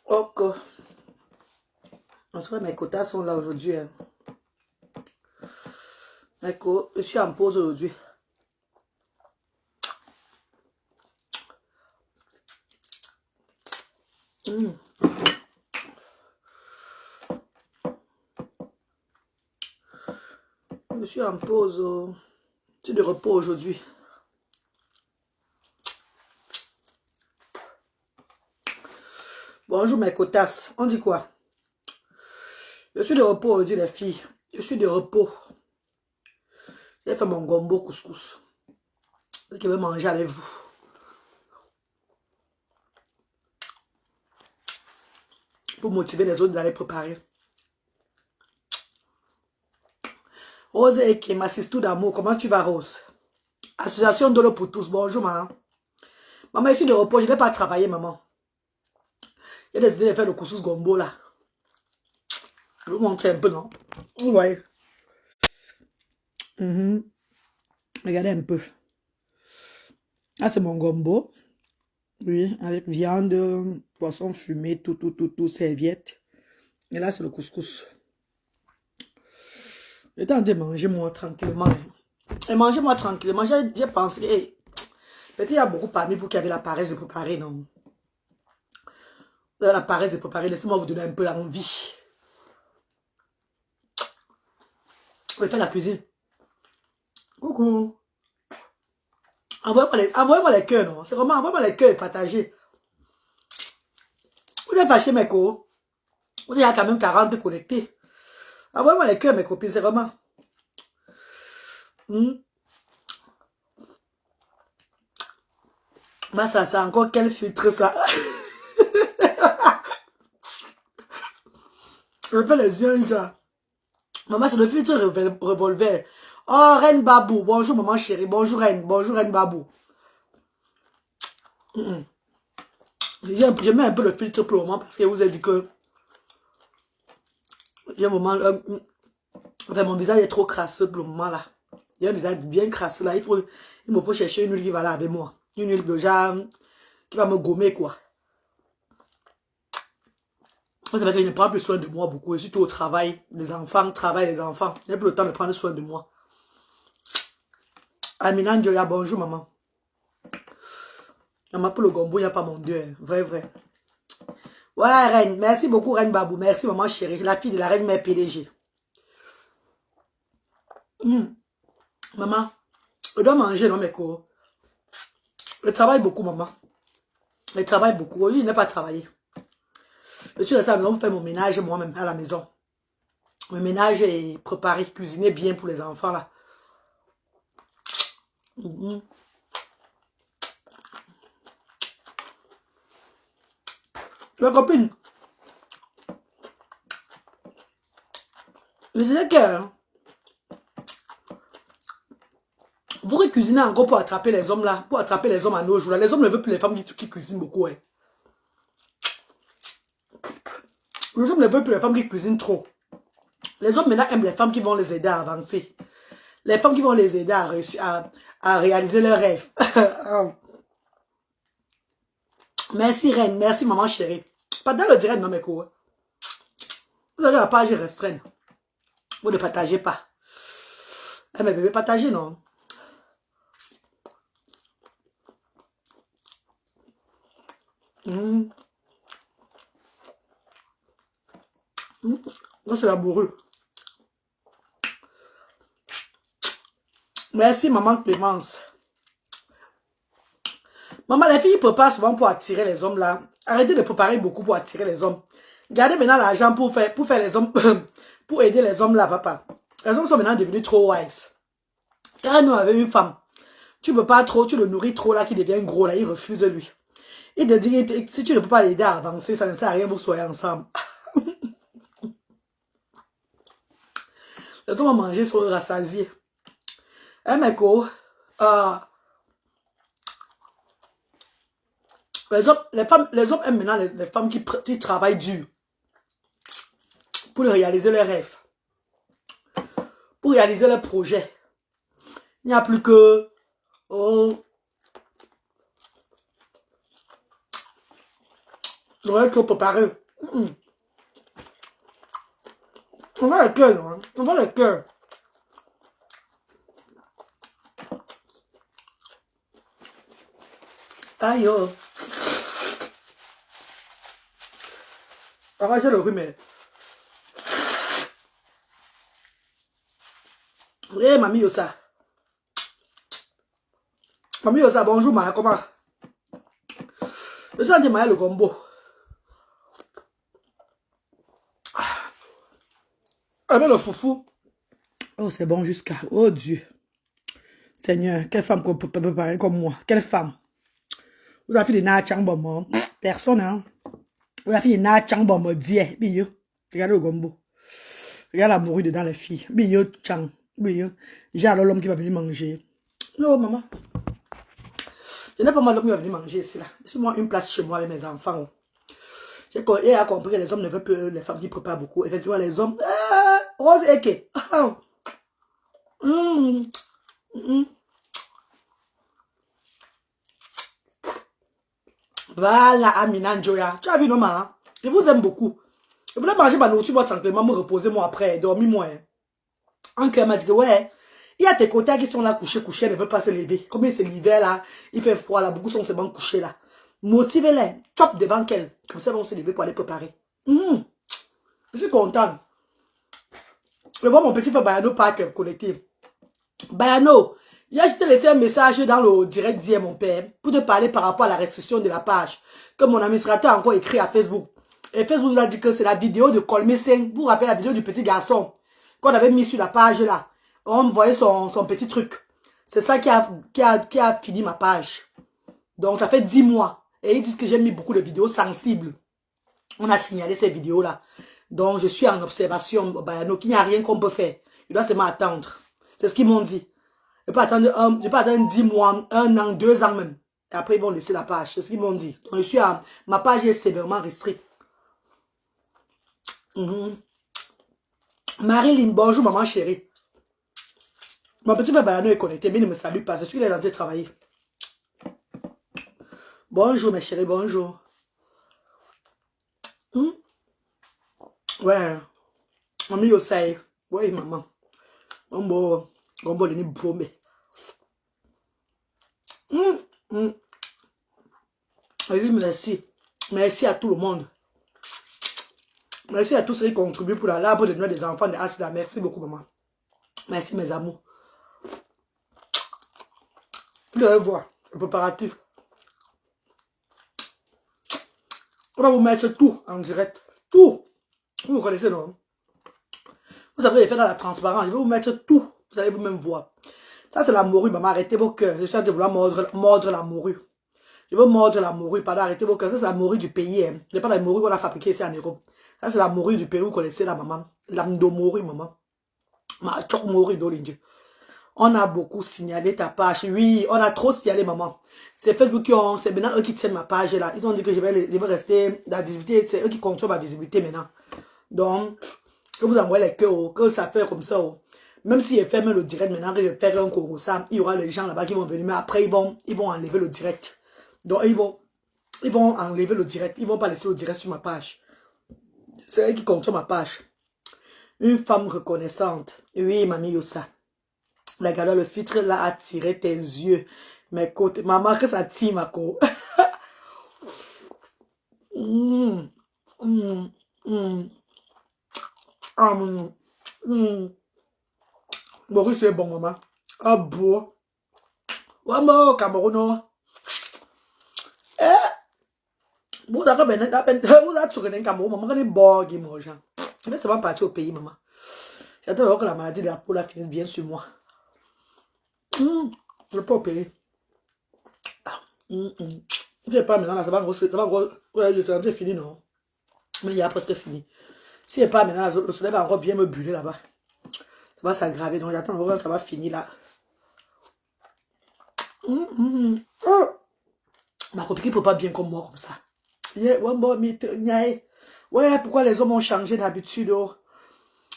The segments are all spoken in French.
Ok. En soi, mes quotas sont là aujourd'hui. Hein. Je suis en pause aujourd'hui. Je suis en pause. Je suis de repos aujourd'hui. Bonjour mes quotas. On dit quoi? Je suis de repos aujourd'hui les filles. Je suis de repos. J'ai fait mon gombo couscous. Je vais manger avec vous. Pour motiver les autres d'aller préparer. Rose et Kim, assiste d'amour. Comment tu vas, Rose? Association de l'eau pour tous. Bonjour, maman. Maman, je suis de repos. Je n'ai pas travaillé, maman. J'ai décidé de faire le couscous gombo, là. Je vais vous montrer un peu, non? Ouais. Regardez un peu. Là, c'est mon gombo. Oui, avec viande, poisson fumé, tout, serviette. Et là, c'est le couscous. J'étais en train de manger, moi, tranquillement. Et mangez-moi tranquillement. J'ai pensé, hey, peut-être il y a beaucoup parmi vous qui avez la paresse de préparer, non? Vous avez la paresse de préparer. Laissez-moi vous donner un peu l'envie. Je vais faire la cuisine. Coucou. Envoyez-moi les cœurs, non? C'est vraiment, envoyez-moi les cœurs et partagez. Vous êtes fâchés, mes co. Vous êtes quand même 40 connectés. Envoyez-moi les cœurs, mes copines, c'est vraiment. Mais ça, c'est encore quel filtre, ça? Je fais les yeux, ça. Maman, c'est le filtre revolver. Oh, Reine Babou. Bonjour, maman chérie. Bonjour, Reine. Bonjour, Reine Babou. Je mets un peu le filtre pour le moment parce que vous avez dit que il y a un moment, enfin, mon visage est trop crasseux pour le moment là. Il y a un visage bien crasseux là. Il me faut chercher une huile qui va là avec moi. Une huile de genre qui va me gommer quoi. Ça veut dire que je ne prends plus soin de moi beaucoup. Surtout au travail, les enfants, travail, les enfants. Je n'ai plus le temps de prendre soin de moi. Amina Ndioya, bonjour maman. Maman, pour le gombo, il n'y a pas mon Dieu. Vrai, vrai. Ouais, Reine. Merci beaucoup, Reine Babou. Merci, maman chérie. La fille de la Reine Mère PDG. Maman, je dois manger, non, mes cours. Je travaille beaucoup, maman. Je travaille beaucoup. Aujourd'hui, je n'ai pas travaillé. Je suis resté à la maison pour faire mon ménage moi-même à la maison. Le ménage est préparé, cuisiné bien pour les enfants, là. Ma copine, je disais que vous cuisinez encore pour attraper les hommes là, pour attraper les hommes à nos jours là. Les hommes ne veulent plus les femmes qui cuisinent beaucoup. Hein. Les hommes ne veulent plus les femmes qui cuisinent trop. Les hommes maintenant aiment les femmes qui vont les aider à avancer. Les femmes qui vont les aider à réaliser leurs rêves. Merci Reine, merci maman chérie. Pas dans le direct, non mes cours. Vous avez la page restreinte. Vous ne partagez pas. Eh mes bébés, partagez non. Non, c'est l'amoureux. Merci maman Clémence. Maman, les filles préparent souvent pour attirer les hommes là. Arrêtez de préparer beaucoup pour attirer les hommes. Gardez maintenant l'argent pour faire les hommes, pour aider les hommes là, papa. Les hommes sont maintenant devenus trop wise. Car nous avons une femme. Tu ne peux pas trop, tu le nourris trop là, qui devient gros là, il refuse lui. Il te dit, si tu ne peux pas l'aider à avancer, ça ne sert à rien, vous soyez ensemble. Les hommes à manger sont rassasiés. Hein, mes co, les hommes aiment maintenant les femmes qui travaillent dur pour réaliser leurs rêves, pour réaliser leurs projets. Il n'y a plus que J'aurais trop préparé. On va le cœur, hein. On va le cœur. Aïe, oh. Arrangez le rhume. Oui, mamie Yosa. Mamie Yosa, bonjour, Maya, comment? Je sens de Maya le gombo. Avec le foufou. Oh, c'est bon jusqu'à... Oh Dieu. Seigneur, quelle femme qu'on peut préparer comme moi. Quelle femme. Vous avez fait des nachang bon. Personne, hein. Vous avez fait des nachang bon, dieu. Biyo. Regardez le gombo. Regarde la morue dedans les filles. Biyo, chang. Biyo. J'ai alors l'homme qui va venir manger. Oh, maman. Je n'ai pas mal l'homme qui va venir manger ici, là. Laissez-moi une place chez moi avec mes enfants. J'ai compris que les hommes ne veulent plus les femmes qui préparent beaucoup. Effectivement, les hommes... Rose Eke. Voilà, Amina Njoya. Tu as vu, non, ma? Je vous aime beaucoup. Je voulais manger ma nourriture, moi, tranquillement, me reposer, moi, après, dormir, moi. Un cœur m'a dit que, ouais, il y a tes côtés qui sont là, couchés, elles ne veulent pas se lever. Comme c'est l'hiver, là, il fait froid, là, beaucoup sont seulement couchés, là. Motivez-les, chop devant qu'elles. Comme ça, elles vont se lever pour aller préparer. Je suis content. Je vois mon petit frère Bayano Park connecté. Bayano, hier, je t'ai laissé un message dans le direct d'hier, mon père, pour te parler par rapport à la restriction de la page. Que mon administrateur a encore écrit à Facebook. Et Facebook nous a dit que c'est la vidéo de Colmé-Seng. Vous vous rappelez la vidéo du petit garçon qu'on avait mis sur la page là. On voyait son petit truc. C'est ça qui a fini ma page. Donc, ça fait 10 mois. Et ils disent que j'ai mis beaucoup de vidéos sensibles. On a signalé ces vidéos-là. Donc, je suis en observation, Bayano, qu'il n'y a rien qu'on peut faire. Je dois seulement attendre. C'est ce qu'ils m'ont dit. Je peux attendre 10 mois, 1 an, 2 ans même. Et après, ils vont laisser la page. C'est ce qu'ils m'ont dit. Donc, ma page est sévèrement restricte. Marilyn, bonjour, maman chérie. Mon petit frère Bayano est connecté, mais il ne me salue pas. C'est sûr qu'il est en train de travailler. Bonjour, mes chéris, bonjour. Ouais. Maman Yosai. Oui, maman. Gombo le ni brombe. Merci. Merci à tout le monde. Merci à tous ceux qui contribuent pour l'arbre de Noël des enfants de Asda. Merci beaucoup, maman. Merci, mes amours. Vous devez voir le préparatif. On va vous mettre tout en direct. Tout. Vous connaissez, non? Vous savez les faire dans la transparence. Je vais vous mettre tout. Vous allez vous-même voir. Ça, c'est la morue, maman. Arrêtez vos cœurs. Je suis en train de vouloir mordre la morue. Je veux mordre la morue. Pardon, arrêtez vos cœurs. Ça, c'est la morue du pays. Hein. Ce n'est pas la morue qu'on a fabriquée ici en Europe. Ça, c'est la morue du pays. Vous connaissez la maman. L'amdo morue, maman. Ma choc morue d'Olindieu. On a beaucoup signalé ta page. Oui, on a trop signalé, maman. C'est Facebook qui ont... C'est maintenant eux qui tiennent ma page là. Ils ont dit que je vais rester dans la visibilité. C'est eux qui contrôlent ma visibilité maintenant. Donc, que vous envoyez les cœurs, que ça fait comme ça. Même si je fais même le direct maintenant, que je fais un cours ça, il y aura les gens là-bas qui vont venir. Mais après, ils vont enlever le direct. Donc, ils vont enlever le direct. Ils vont pas laisser le direct sur ma page. C'est eux qui contrôlent ma page. Une femme reconnaissante. Oui, mamie Yosa. La galère, le filtre là a tiré tes yeux. Mes côtés. Maman, que ça tire ma côte. Maurice c'est bon, maman. Ah bon. Ouais, moi, Cameroun. Vous avez trouvé un Cameroun, maman, quand est bon, qui mange. Mais ça va partir au pays, maman. J'attends alors que la maladie de la peau là finisse bien sur moi. Je ne peux pas payer. Je ne pas maintenant, là, ça va c'est fini, non? Mais il y a presque fini. Si n'est pas maintenant, le soleil va encore bien me brûler là-bas. Ça va s'aggraver, donc j'attends encore, ça va finir là. Ma copine ne peut pas bien comme moi, comme ça. Ouais, pourquoi les hommes ont changé d'habitude?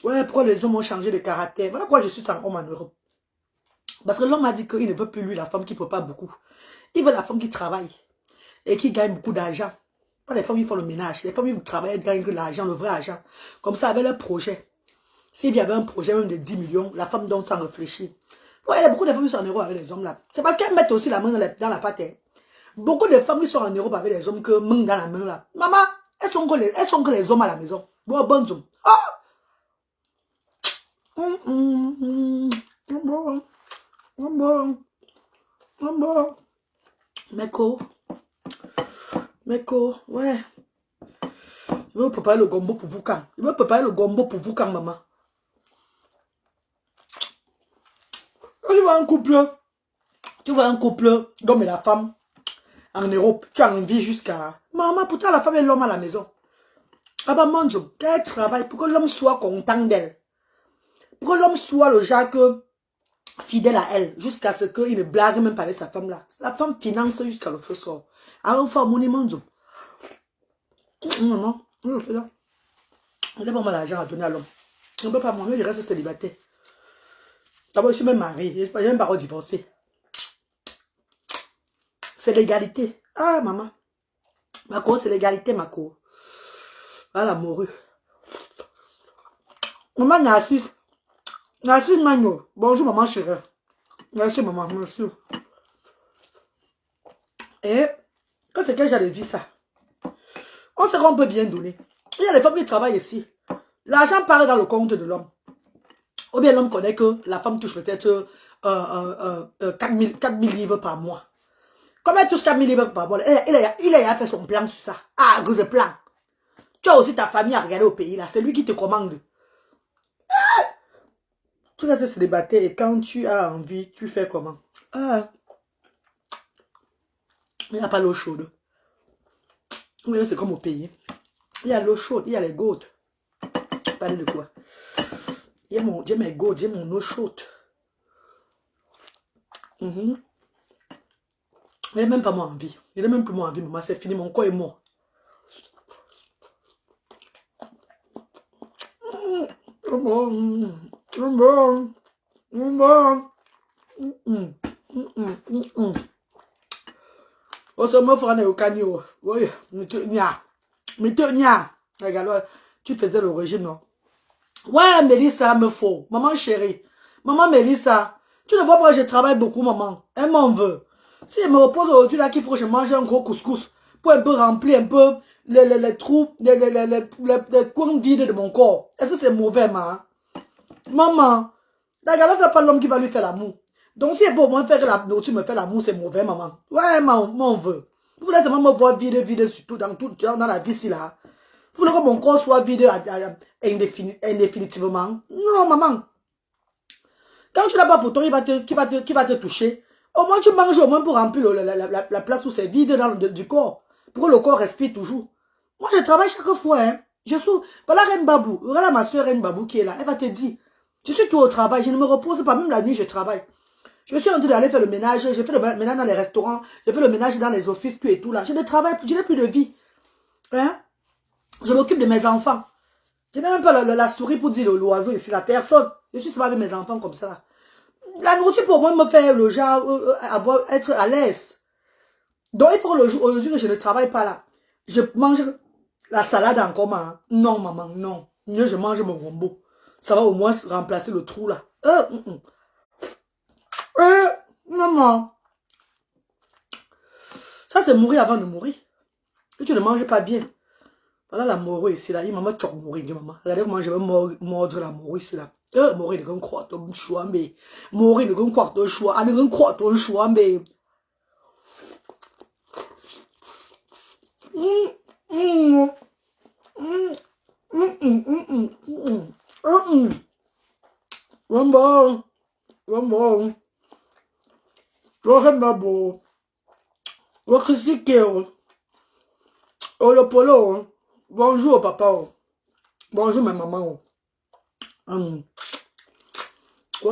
Ouais, pourquoi les hommes ont changé de caractère? Voilà pourquoi je suis sans homme en Europe. Parce que l'homme a dit qu'il ne veut plus lui, la femme qui ne peut pas beaucoup. Il veut la femme qui travaille et qui gagne beaucoup d'argent. Pas les femmes qui font le ménage. Les femmes qui travaillent, gagnent de l'argent, le vrai argent. Comme ça, avec leur projet. S'il y avait un projet même de 10 millions, la femme donne sans réfléchir. Il y a beaucoup de femmes qui sont en Europe avec les hommes là. C'est parce qu'elles mettent aussi la main dans la pâte. Beaucoup de femmes qui sont en Europe avec les hommes que main dans la main là. Maman, elles sont que les hommes à la maison. Bon, bonnes hommes. Ah! Meko, ouais. Je veux préparer le gombo pour vous quand. Je veux préparer le gombo pour vous quand, maman. Tu vois un couple, l'homme et la femme, en Europe, tu as envie jusqu'à... Maman, pourtant la femme et l'homme à la maison. Ah bah mon Dieu, qu'elle travaille pour que l'homme soit content d'elle. Pour que l'homme soit le genre fidèle à elle, jusqu'à ce qu'il ne blague même pas avec sa femme là. La femme finance jusqu'à le feu sort. Alors, il faut mon mon Dieu. Non, je fais ça. On n'a pas mal d'argent à donner à l'homme. On ne peut pas, moi, je reste célibataire. D'abord, je suis même mariée. Je n'ai même pas divorcé. C'est l'égalité. Ah, maman. Ma co, c'est l'égalité, ma co. Ah, l'amoureux. Maman, Narcisse. Narcisse Magno. Bonjour, maman chérie. Merci, maman. Merci. Et, quand c'est que j'avais vu ça, on sait qu'on peut bien donner. Il y a des femmes qui travaillent ici. L'argent part dans le compte de l'homme. Ou bien l'homme connaît que la femme touche peut-être 4 000 livres par mois. Comme elle touche 4 000 livres par mois, il a fait son plan sur ça. Ah, gros plan. Tu as aussi ta famille à regarder au pays là. C'est lui qui te commande. Tu restes célibataire et quand tu as envie, tu fais comment? Ah, il n'y a pas l'eau chaude. C'est comme au pays. Il y a l'eau chaude, il y a les gouttes. Parlez de quoi? J'ai mes gouttes, j'ai mon eau chaude. Il n'a même pas moi envie. Il n'a même plus moi envie, maman. C'est fini, mon corps est mort. Oh, ça me fera au canio. Oui, mais regarde, tu faisais le régime, non? Ouais, Mélissa, me faut. Maman chérie. Maman Mélissa, tu ne vois pas que je travaille beaucoup, maman. Elle m'en veut. Si elle me repose aujourd'hui, là, qu'il faut que je mange un gros couscous pour un peu remplir un peu les trous, les coins vides de mon corps. Est-ce que c'est mauvais, maman? Maman, regarde, c'est pas l'homme qui va lui faire l'amour. Donc, si elle peut au moins faire que la nourriture me fait l'amour, c'est mauvais, maman. Ouais, m'en veut. Vous voulez seulement me voir vide, surtout dans la vie, si là. Vous voulez que mon corps soit vide indéfinitivement? Non, maman. Quand tu n'as pas pour toi, qui va te toucher. Au moins, tu manges au moins pour remplir la place où c'est vide du corps. Pour que le corps respire toujours. Moi, je travaille chaque fois. Hein. Voilà Reine Babou. Voilà ma soeur Reine Babou qui est là. Elle va te dire, je suis tout au travail. Je ne me repose pas. Même la nuit, je travaille. Je suis en train d'aller faire le ménage. Je fais le ménage dans les restaurants. Je fais le ménage dans les offices, tout et tout là. Je ne travaille, je n'ai plus de vie. Hein? Je m'occupe de mes enfants. Je n'ai même pas la souris pour dire l'oiseau ici, la personne. Je suis seulement avec mes enfants comme ça. La nourriture pour moi me fait le genre être à l'aise. Donc il faut que aujourd'hui que je ne travaille pas là. Je mange la salade en commun. Hein. Non, maman, non. Mieux je mange mon gombo. Ça va au moins remplacer le trou là. Maman. Ça c'est mourir avant de mourir. Et tu ne manges pas bien. Voilà la morue ici là. Il m'a dit mourir, maman. Regardez comment je vais mordre la morue ici là. Mourir de croire ton choix, mais. Mourir de croire ton choix. Allez, de croire ton choix, mais. Bon. Oh, le polo. Bonjour, papa. Bonjour, ma maman.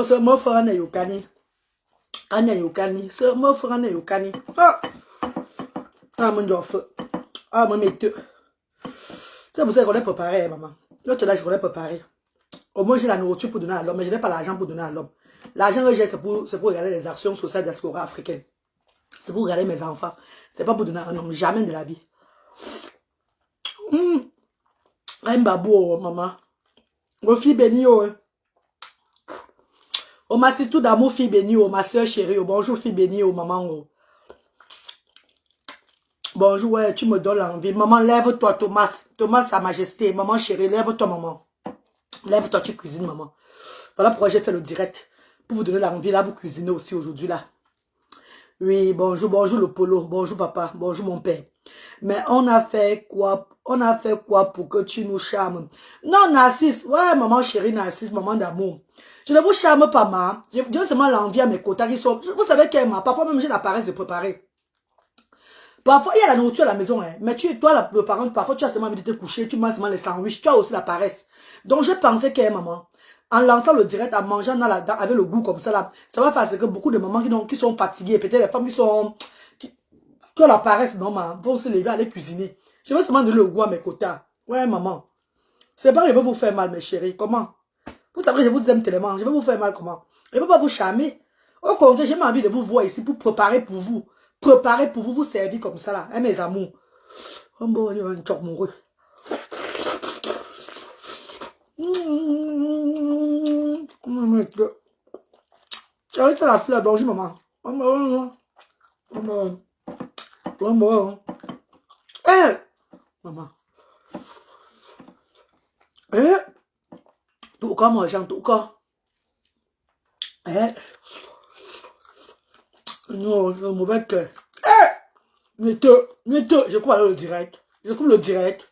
C'est mon frère, Yokani. Anya Yokani. C'est mon frère, Yokani. Ah, mon Dieu. Ah, mon métier. C'est pour ça qu'on est préparé, maman. L'autre là, je connais préparé. Au moins, j'ai la nourriture pour donner à l'homme, mais je n'ai pas l'argent pour donner à l'homme. L'argent que j'ai, c'est pour regarder les actions sociales diaspora africaine. C'est pour regarder mes enfants. C'est pas pour donner à un homme. Jamais de la vie. Un babou, maman. Vos filles bénies, oh. Oh, ma tout d'amour, fille bénie, oh, ma soeur chérie, oh, bonjour, fille bénie, oh, maman, oh. Bonjour, ouais, tu me donnes l'envie. Maman, lève-toi, Thomas. Thomas, sa majesté. Maman chérie, lève-toi, maman. Lève-toi, tu cuisines, maman. Voilà pourquoi j'ai fait le direct. Pour vous donner l'envie, là, vous cuisinez aussi aujourd'hui, là. Oui, bonjour, bonjour le polo. Bonjour, papa. Bonjour, mon père. Mais on a fait quoi? On a fait quoi pour que tu nous charmes? Non, Narcisse. Ouais, maman chérie, Narcisse, maman d'amour. Je ne vous charme pas, ma. Je donne seulement l'envie à mes quotas qui sont... Vous savez qu'elle m'a. Parfois même, j'ai la paresse de préparer. Parfois, il y a la nourriture à la maison, hein. Mais toi, le parent, parfois, tu as seulement envie de te coucher, tu manges seulement les sandwichs, tu as aussi la paresse. Donc, je pensais qu'elle, maman, en lançant le direct, en mangeant avec le goût comme ça, là, ça va faire ce que beaucoup de mamans qui sont fatiguées, peut-être les femmes qui ont la paresse, non, maman, vont se lever, aller cuisiner. Je veux seulement donner le goût à mes quotas. Ouais, maman. C'est pas que je veux vous faire mal, mes chéris. Comment? Vous savez, je vous aime tellement. Je veux vous faire mal, comment? Je ne veux pas vous charmer. Au contraire, j'ai envie de vous voir ici pour préparer pour vous. Préparer pour vous servir comme ça, là. Hein, mes amours. Oh, bon, il y a un choc moureux. J'ai fait la fleur. Bonjour, maman. Maman. Tout comme moi, j'en tout comme. Non, c'est un mauvais cœur. Je coupe alors le direct. Je coupe le direct.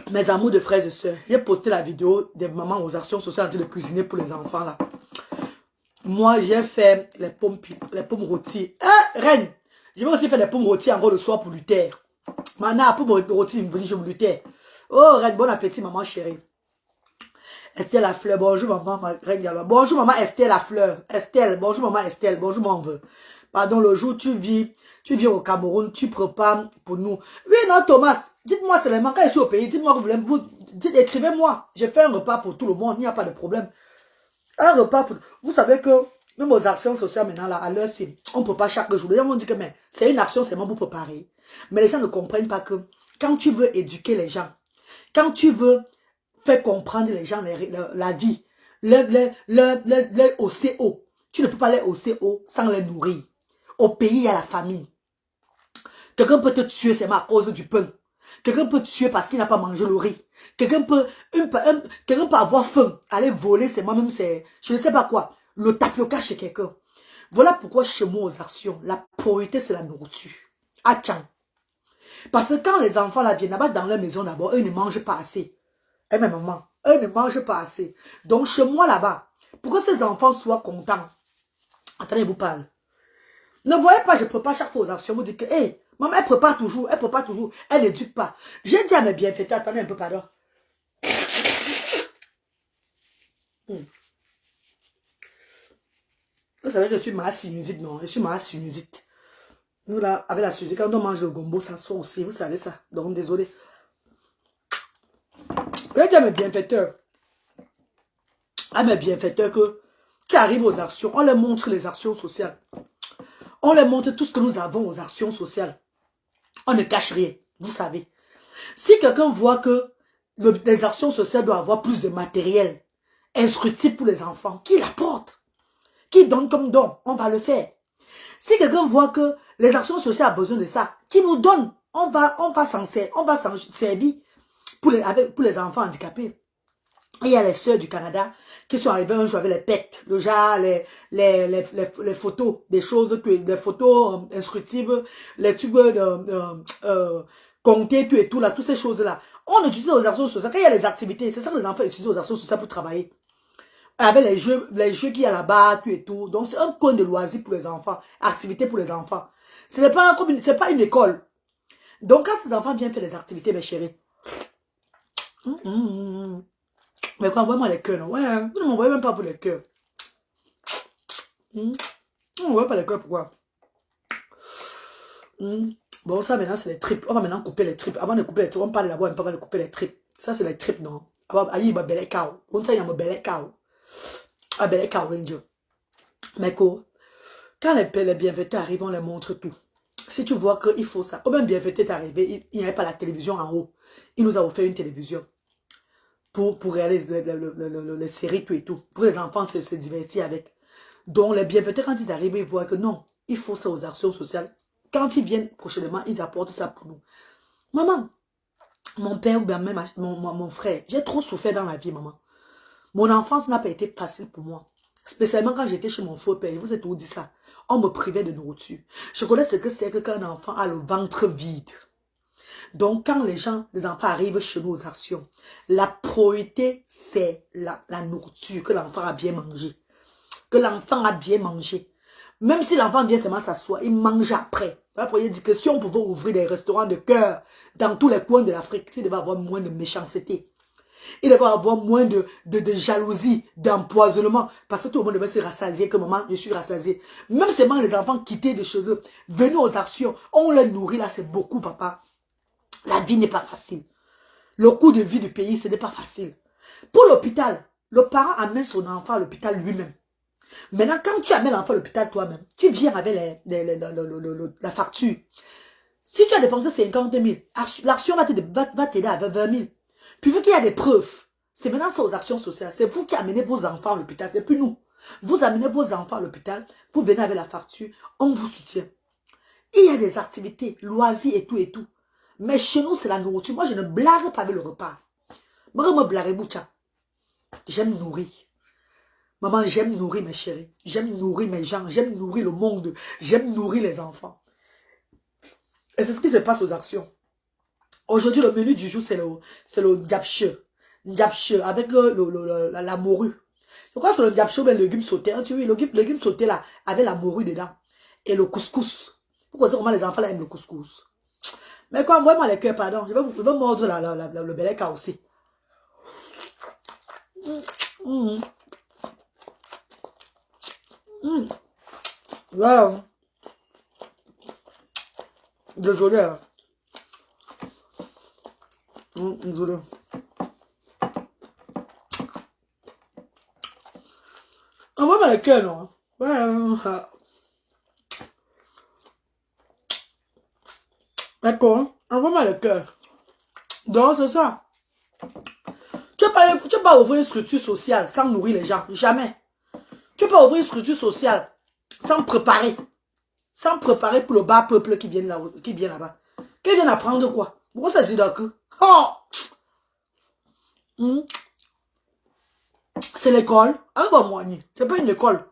Mes amours de frères et sœurs, j'ai posté la vidéo des mamans aux actions sociales en train de cuisiner pour les enfants là. Moi, j'ai fait les pommes rôties. Reine, je vais aussi faire des pommes rôties encore le soir pour Luther. Maintenant, pour rôties, je me dis, je me Luther. Oh, Reine, bon appétit, maman chérie. Estelle la fleur, bonjour maman, bonjour maman Estelle la fleur. Estelle, bonjour maman Estelle, bonjour mon vœu. Pardon, le jour tu viens au Cameroun, tu prépares pour nous. Oui, non, Thomas, dites-moi seulement, quand je suis au pays, dites-moi que vous écrivez-moi. J'ai fait un repas pour tout le monde, il n'y a pas de problème. Un repas pour... Vous savez que, même aux actions sociales maintenant, là, à l'heure, on ne peut pas chaque jour. Les gens vont dire que c'est une action seulement pour préparer. Mais les gens ne comprennent pas que quand tu veux éduquer les gens, quand tu veux faire comprendre les gens la vie, les OCO, tu ne peux pas les OCO sans les nourrir. Au pays, il y a la famine. Quelqu'un peut te tuer seulement à cause du pain. Quelqu'un peut te tuer parce qu'il n'a pas mangé le riz. Quelqu'un peut avoir faim, aller voler seulement même je ne sais pas quoi, le tapioca chez quelqu'un. Voilà pourquoi chez moi aux actions, la priorité c'est la nourriture. Attends. Parce que quand les enfants là viennent là-bas dans leur maison d'abord, eux ne mangent pas assez. Eh mais maman, eux ne mangent pas assez. Donc chez moi là-bas, pour que ces enfants soient contents, attendez, je vous parle. Ne voyez pas, je prépare chaque fois aux actions, vous dites que, hey, maman, elle prépare toujours, elle n'éduque pas. J'ai dit à mes bienfaiteurs, attendez un peu, pardon. Vous savez que je suis ma sinusite, non? Je suis ma sinusite. Nous là, avec la sinusite, quand on mange le gombo, ça sort aussi, vous savez ça. Donc, désolé. Je dis à mes bienfaiteurs, qui arrivent aux actions, on leur montre les actions sociales. On leur montre tout ce que nous avons aux actions sociales. On ne cache rien, vous savez. Si quelqu'un voit que les actions sociales doivent avoir plus de matériel instructif pour les enfants, qui l'apporte, qui donne comme don, on va le faire. Si quelqu'un voit que les actions sociales ont besoin de ça, qui nous donne, on va s'en servir pour les enfants handicapés. Et il y a les sœurs du Canada qui sont arrivées un jour avec les pets, déjà les photos, des choses, des photos instructives, les tubes de compter, tout et tout, là, toutes ces choses-là. On utilise aux actions sociales. Quand il y a les activités, c'est ça que les enfants utilisent aux actions sociales pour travailler. Avec les jeux qu'il y a là-bas, tout et tout. Donc, c'est un coin de loisirs pour les enfants, activités pour les enfants. Ce n'est pas, pas une école. Donc, quand ces enfants viennent faire des activités, mes chéris, mais quand envoyez-moi les cœurs, non? Ouais, vous ne m'envoyez même pas vous les cœurs. Vous ne m'envoyez pas les cœurs, pourquoi? Bon, ça maintenant, c'est les tripes. On va maintenant couper les tripes. Avant de couper les tripes, on parle d'abord, on va couper les tripes. Ça, c'est les tripes, non? Aïe, il va belle cow. On sait, il y a un belle cow. Un belle cow, ranger. Mais quoi? Quand les bienfaiteurs arrivent, on les montre tout. Si tu vois qu'il faut ça, comme un bienfaiteur est arrivé, il n'y avait pas la télévision en haut. Il nous a offert une télévision pour réaliser les séries, tout et tout. Pour les enfants se divertir avec. Donc, les bienfaiteurs, quand ils arrivent, ils voient que non, il faut ça aux actions sociales. Quand ils viennent prochainement, ils apportent ça pour nous. Maman, mon père ou bien même mon frère, j'ai trop souffert dans la vie, maman. Mon enfance n'a pas été facile pour moi. Spécialement quand j'étais chez mon faux père, vous êtes tout dit ça. On me privait de nourriture. Je connais ce que c'est que quand un enfant a le ventre vide. Donc, quand les enfants arrivent chez nous aux actions, la priorité, c'est la nourriture, que l'enfant a bien mangé. Que l'enfant a bien mangé. Même si l'enfant vient seulement s'asseoir, il mange après. Voilà pourquoi il dit que si on pouvait ouvrir des restaurants de cœur dans tous les coins de l'Afrique, il devait avoir moins de méchanceté. Il devait avoir moins de jalousie, d'empoisonnement. Parce que tout le monde devait se rassasier, que maman, je suis rassasié. Même seulement les enfants quittés de chez eux, venus aux actions, on les nourrit là, c'est beaucoup, papa. La vie n'est pas facile. Le coût de vie du pays, ce n'est pas facile. Pour l'hôpital, le parent amène son enfant à l'hôpital lui-même. Maintenant, quand tu amènes l'enfant à l'hôpital toi-même, tu viens avec la facture. Si tu as dépensé 50 000, l'action va t'aider à 20 000. Puis vu qu'il y a des preuves, c'est maintenant ça aux actions sociales. C'est vous qui amenez vos enfants à l'hôpital, c'est plus nous. Vous amenez vos enfants à l'hôpital, vous venez avec la facture, on vous soutient. Il y a des activités, loisirs et tout et tout. Mais chez nous, c'est la nourriture. Moi, je ne blague pas avec le repas. Moi, je me blague boucha. J'aime nourrir. Maman, j'aime nourrir mes chéris. J'aime nourrir mes gens. J'aime nourrir le monde. J'aime nourrir les enfants. Et c'est ce qui se passe aux actions. Aujourd'hui, le menu du jour, c'est le diapche. Diapche avec la morue. Je crois que c'est le diapche ou le légume sauté. Tu vois, le légume sauté là, avec la morue dedans. Et le couscous. Pourquoi comment les enfants là, aiment le couscous? Mais quand moi, les cœurs, pardon, je vais mordre le beleka aussi. Wow. Désolé. Hein. Désolé. Envoie-moi les cœurs, non? Ouais. D'accord. Envoie-moi les cœurs. Donc, c'est ça. Tu ne peux pas ouvrir une structure sociale sans nourrir les gens. Jamais. Tu ne peux pas ouvrir une structure sociale sans préparer. Sans préparer pour le bas peuple qui vient là-bas. Qui vient apprendre quoi? Pourquoi ça se dit d'accord? Oh! C'est l'école. C'est pas une école.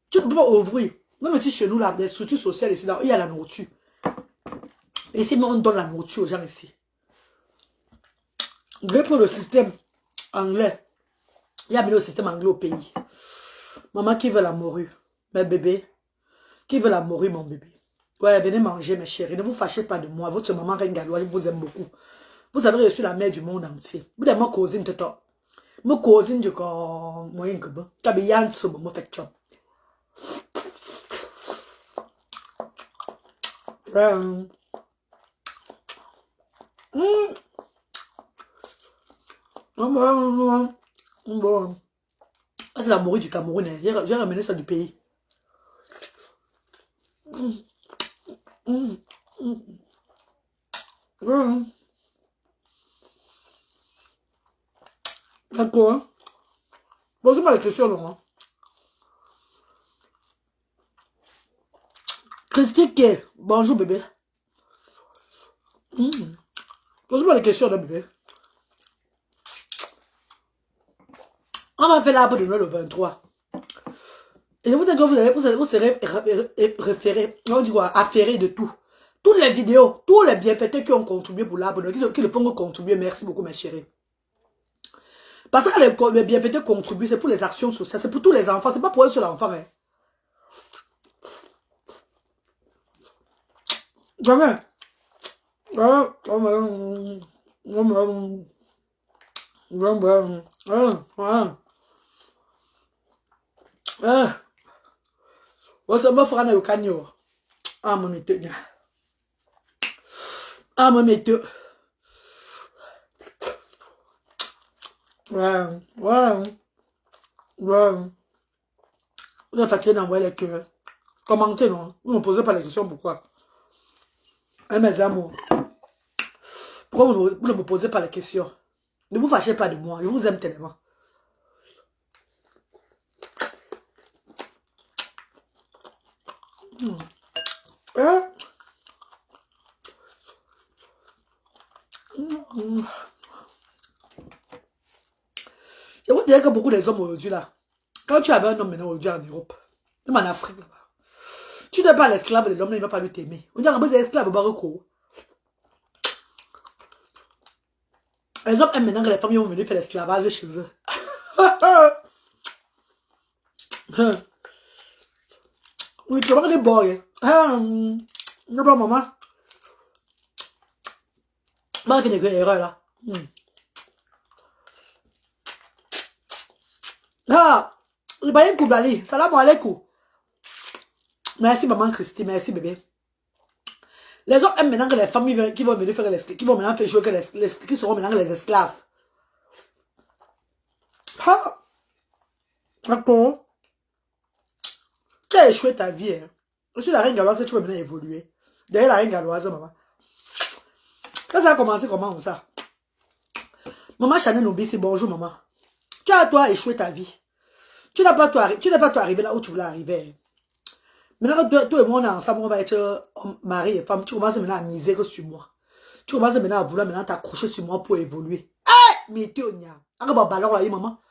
Tu ne peux pas ouvrir. Même si chez nous, là, des structures sociales ici, là, il y a la nourriture. Ici, on donne la nourriture aux gens ici. Pour le système anglais. Il y a mis le système anglais au pays. Maman qui veut la morue. Mes bébés. Qui veut la morue, mon bébé? Ouais, venez manger, mes chéris. Ne vous fâchez pas de moi. Votre maman Reine Galois, je vous aime beaucoup. Vous avez reçu la mère du monde entier. Vous êtes ma cousine, de toi. Ma cousine, je crois, moi, un peu. Tu as bien ce moment, fait job. Bon. C'est la morue du Cameroun. J'ai ramené ça du pays. D'accord. Posez-moi les questions, non? Christique, bonjour bébé. Posez-moi les questions, là, bébé. On va faire l'arbre de Noël le 23. Et je vous dis que vous serez référé, on dit quoi, affairé de tout. Toutes les vidéos, tous les bienfaiteurs qui ont contribué pour l'arbre de Noël, qui ne font que contribuer, merci beaucoup mes chéris. Parce que les bienfaiteurs contribuent, c'est pour les actions sociales, c'est pour tous les enfants, c'est pas pour un seul enfant. Hein. Jamais. What's up, my friend? You can you? I'm a mate. I'm a mate. Wow. Vous êtes fatigué d'envoyer les querelles. Commentez, non? Vous ne me posez pas la question pourquoi. Hein, mes amours. Pourquoi vous ne me posez pas la question? Ne vous fâchez pas de moi. Je vous aime tellement. Hein? Je vous dirais que beaucoup des hommes aujourd'hui là, quand tu avais un homme maintenant aujourd'hui en Europe, même en Afrique là-bas, tu n'es pas l'esclave de l'homme, il ne va pas lui t'aimer. On dit que vous êtes esclave au barreau. Les hommes aiment maintenant que les femmes vont venir faire l'esclavage chez eux. Oui, tu vois des boys. Non, pas maman. Maman fait des erreurs là. Ah, il va y avoir un couple ali. Salam alaikum. Merci maman Christy, merci bébé. Les hommes aiment maintenant que les femmes qui vont venir faire l'esclave, qui vont maintenant faire jouer que qui seront maintenant les esclaves. Ah, d'accord. Tu as échoué ta vie. Hein. Je suis la reine galloise, tu veux maintenant évoluer. Derrière la reine galloise, maman. Quand ça a commencé, comment ça? Maman Chanel Obisi, bonjour maman. Tu as toi échoué ta vie. Tu n'as pas toi arrivé là où tu voulais arriver. Maintenant que toi et moi on est ensemble, on va être mari et femme. Tu commences maintenant à miser que sur moi. Tu commences maintenant à vouloir maintenant t'accrocher sur moi pour évoluer. Eh, mais tu es nia. Encore ballon là, maman.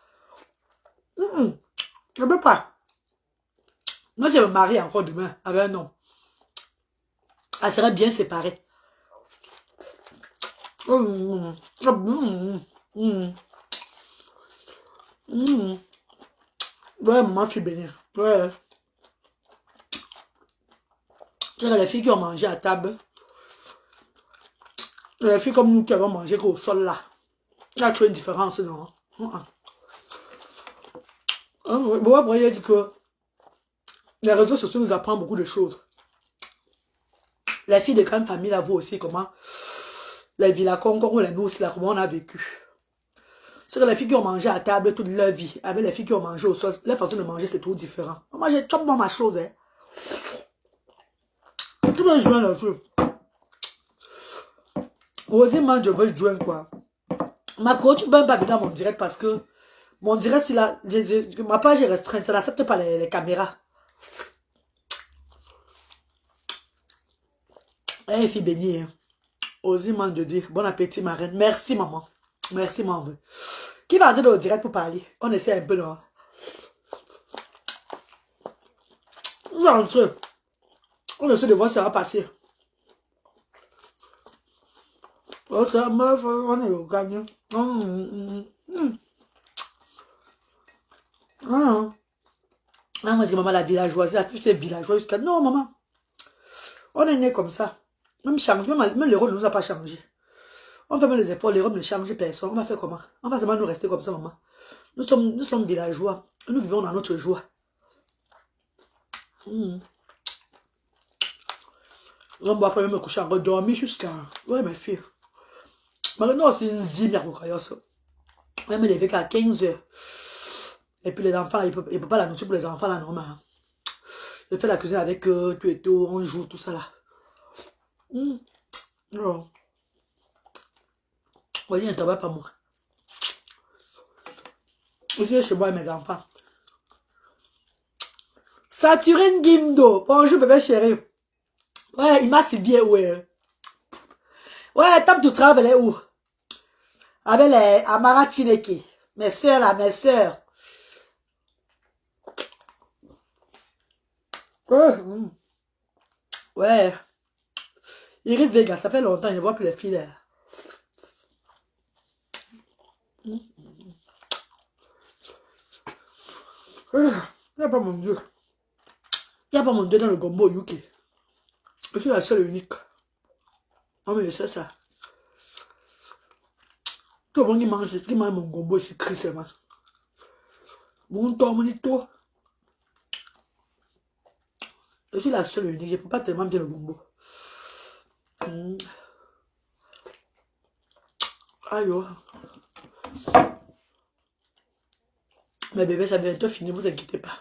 Je ne peux pas. Moi, je vais me marier encore demain avec un homme. Elle serait bien séparée. Ouais, maman, je suis bénie. Ouais. Tu sais, les filles qui ont mangé à table, les filles comme nous qui avons mangé au sol là, là, tu as une différence, non? Bon, après, il a dit que les réseaux sociaux nous apprennent beaucoup de choses. Les filles de grande famille, là, vous aussi, comment les villas Congo, les nous aussi, là, comment on a vécu. C'est que les filles qui ont mangé à table toute leur vie, avec les filles qui ont mangé au sol, leur façon de manger, c'est tout différent. Moi, j'ai top dans ma chose, hein. Tu veux jouer là-dessus. Heureusement, je veux jouer quoi. Ma coach, tu ne peux pas venir dans mon direct parce que mon direct, ma page est restreinte, ça n'accepte pas les caméras. Eh, fille bénie, hein. Heureusement, je dis, bon appétit, ma reine. Merci, maman. Merci, maman. Qui va entrer au direct pour parler? On essaie un peu, non? On essaie de voir si ça va passer. Oh, ça meuf, on est au gagnant. Ah, moi, je dis, maman, la villageoise, la fille, c'est villageoise. Non, maman. On est né comme ça. Même le rôle ne nous a pas changé. On fait même les efforts, les rôles ne changent personne. On va faire comment? On va seulement nous rester comme ça, maman. Nous sommes villageois. Nous vivons dans notre joie. On va après me coucher en redormir jusqu'à... Ouais, mes filles. Maintenant, c'est une zime, on va me lever qu'à 15 h. Et puis les enfants, là, il ne peut pas la nourriture pour les enfants, là, normal. Je fais la cuisine avec tout et tout, on joue, tout ça, là. Non. Voyez, ne travaille pas moi. Je suis chez moi et mes enfants. Saturine Gimdo. Bonjour, bébé chéri. Ouais, il m'a si bien, ouais. Ouais, tape du travail, elle est où? Avec les Amara Chineke. Mes soeurs, là, mes soeurs. Ouais. Iris Vega, ça fait longtemps, je ne vois plus les filles, là. Il n'y a pas mon Dieu. Il n'y a pas mon Dieu dans le gombo UK. Je suis la seule et unique. Non, mais c'est ça. Tout le monde qui mange mon gombo, c'est Christ, man. Mon temps, mon ito. Je suis la seule et unique. Je ne peux pas tellement bien le gombo. Aïe, oh. Mais bébé, ça va bientôt finir, vous inquiétez pas.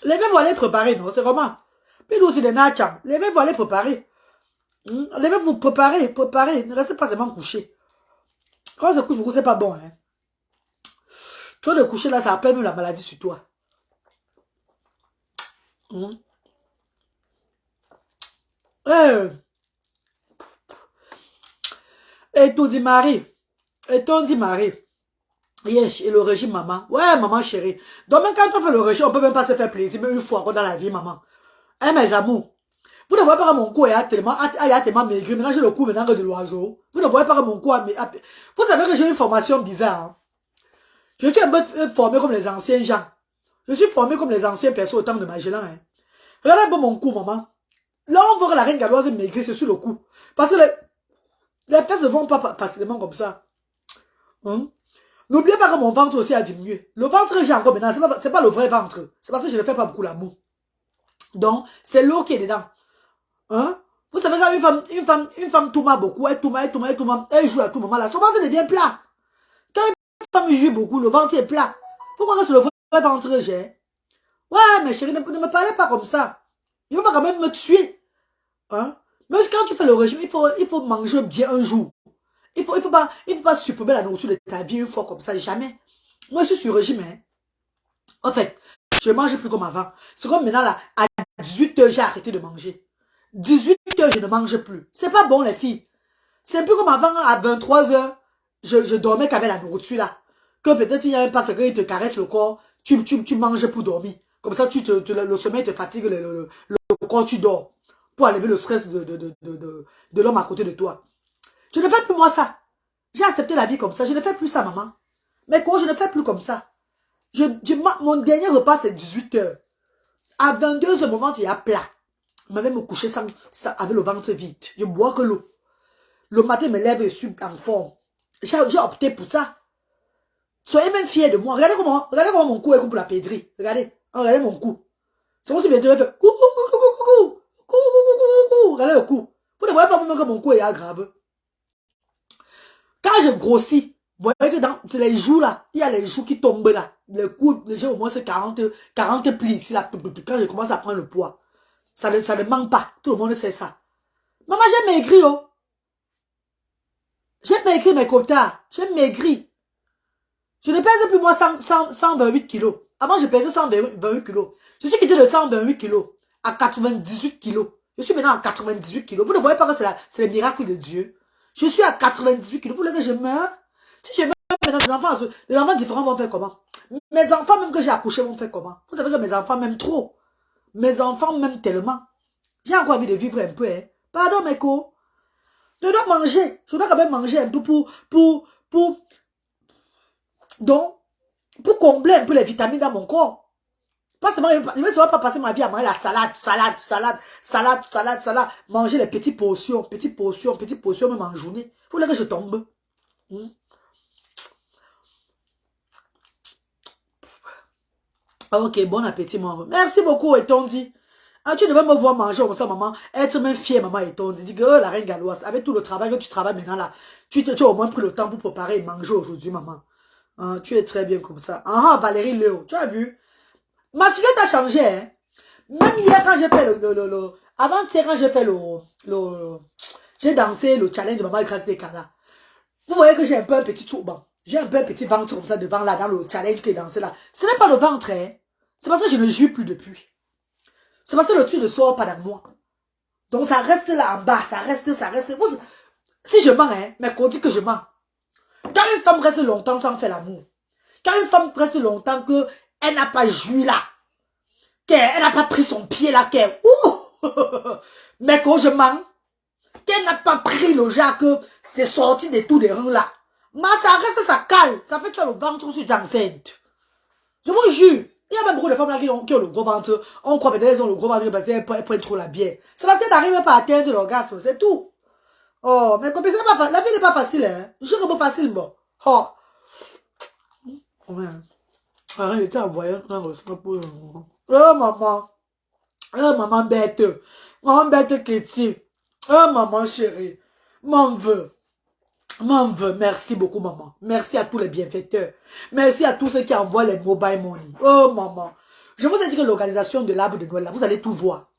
Les veilles, vous allez préparer, non? C'est comment? Puis nous aussi, des nachas. Les veilles, vous allez préparer. Les veilles, vous préparez, préparez. Ne restez pas seulement couché. Quand on se couche beaucoup, c'est pas bon, hein. Toi, de coucher là, ça appelle même la maladie sur toi. Et tout dit Marie. Et ton dit Marie. Yes, et le régime, maman. Ouais, maman chérie. Donc, même quand on fait le régime, on peut même pas se faire plaisir, même une fois dans la vie, maman. Hein, mes amours. Vous ne voyez pas que mon cou est tellement maigri. Maintenant, j'ai le cou maintenant que de l'oiseau. Vous ne voyez pas que mon cou vous savez que j'ai une formation bizarre. Hein? Je suis un peu formé comme les anciens gens. Je suis formé comme les anciens personnes au temps de Magellan. Hein? Regardez un peu mon cou, maman. Là, on voit que la reine galloise est maigrie, c'est sur le cou. Parce que les fesses ne vont pas facilement comme ça. Hein? N'oubliez pas que mon ventre aussi a diminué. Le ventre que j'ai encore maintenant, c'est pas le vrai ventre. C'est parce que je ne fais pas beaucoup l'amour. Donc, c'est l'eau qui est dedans. Hein? Vous savez, quand une femme tourne beaucoup, elle joue à tout moment là, son ventre devient plat. Quand une femme joue beaucoup, le ventre est plat. Pourquoi c'est le vrai ventre que j'ai? Ouais, mais chérie, ne me parlez pas comme ça. Il ne va pas quand même me tuer. Hein? Même quand tu fais le régime, il faut manger bien un jour. Il faut pas supprimer la nourriture de ta vie une fois comme ça, jamais. Moi, je suis sur régime, hein. En fait, je ne mange plus comme avant. C'est comme maintenant, là, à 18 h, j'ai arrêté de manger. 18 h, je ne mange plus. C'est pas bon, les filles. C'est un peu comme avant, à 23 h, je dormais qu'avec la nourriture, là. Que peut-être il y a un pas quelqu'un qui te caresse le corps, tu manges pour dormir. Comme ça, le sommeil te fatigue, le corps, tu dors. Pour enlever le stress de l'homme à côté de toi. Je ne fais plus moi ça. J'ai accepté la vie comme ça. Je ne fais plus ça, maman. Mais quoi, je ne fais plus comme ça. Mon dernier repas, c'est 18 h. À 22 h, mon ventre, il est à plat. Je m'avais me coucher avec le ventre vide. Je bois que l'eau. Le matin, je me lève et je suis en forme. J'ai opté pour ça. Soyez même fiers de moi. Regardez comment mon cou est comme pour la pédrie. Regardez mon cou. C'est comme si bientôt je fais coucou. Regardez le cou. Vous ne voyez pas vraiment que mon cou est grave. Quand je grossis, vous voyez que dans les joues là, il y a les joues qui tombent là. Le cou, j'ai au moins 40 plis ici là. Quand je commence à prendre le poids, ça ne manque pas. Tout le monde sait ça. Maman, j'ai maigri, oh. J'ai maigri mes quotas. J'ai maigri. Je ne pèse plus moi 128 kilos. Avant, je pesais 128 kilos. Je suis quitté de 128 kilos à 98 kilos. Je suis maintenant à 98 kilos. Vous ne voyez pas que c'est le miracle de Dieu. Je suis à 98 kilos. Vous voulez que je meure? Si je meurs maintenant, les enfants différents vont faire comment? Mes enfants, même que j'ai accouché, vont faire comment? Vous savez que mes enfants m'aiment trop. Mes enfants m'aiment tellement. J'ai encore envie de vivre un peu, hein. Pardon, mes co. Je dois manger. Je dois quand même manger un peu donc, pour combler un peu les vitamines dans mon corps. Pas seulement, je ne vais pas passer ma vie à manger la salade, manger les petites portions, même en journée. Il faut que je tombe. Ok, bon appétit, maman. Merci beaucoup, Etondi. Ah, tu devais me voir manger comme ça, maman. Être même fière, maman, Etondi. Dis que la reine galloise, avec tout le travail que tu travailles maintenant là, tu as au moins pris le temps pour préparer et manger aujourd'hui, maman. Ah, tu es très bien comme ça. Ah, Valérie Léo, tu as vu? Ma silhouette a changé, hein. Même hier, quand j'ai fait avant-hier, quand j'ai fait j'ai dansé le challenge de Maman Grâce des Cala. Vous voyez que j'ai un peu un petit tourban. J'ai un peu un petit ventre comme ça devant là, dans le challenge qui est dansé là. Ce n'est pas le ventre, hein. C'est parce que je ne joue plus depuis. C'est parce que le truc ne sort pas dans moi. Donc ça reste là en bas, ça reste. Si je mens, hein, mais qu'on dit que je mens. Quand une femme reste longtemps sans faire l'amour, quand une femme reste longtemps qu'elle n'a pas joui là, qu'elle n'a pas pris son pied là, mais quand je mens, qu'elle n'a pas pris le genre que c'est sorti de tous les rangs là, mais ça reste, ça cale, ça fait que tu as le ventre sur ta enceinte. Je vous jure, il y a même beaucoup de femmes là qui ont le gros ventre, on croit peut-être qu'elles ont le gros ventre parce qu'elles prennent trop la bière. C'est parce qu'elles n'arrivent pas à atteindre l'orgasme, c'est tout. Oh, mais copine, la vie n'est pas facile, hein. Je sais que c'est facile, bon. Oh. Ouais. Arrête, j'étais en voyage quand je reçois pour... Oh, maman. Oh, maman bête. Maman bête Kéti. Oh, maman chérie. M'en veux. Merci beaucoup, maman. Merci à tous les bienfaiteurs. Merci à tous ceux qui envoient les mobile money. Oh, maman. Je vous ai dit que l'organisation de l'arbre de Noël, là, vous allez tout voir.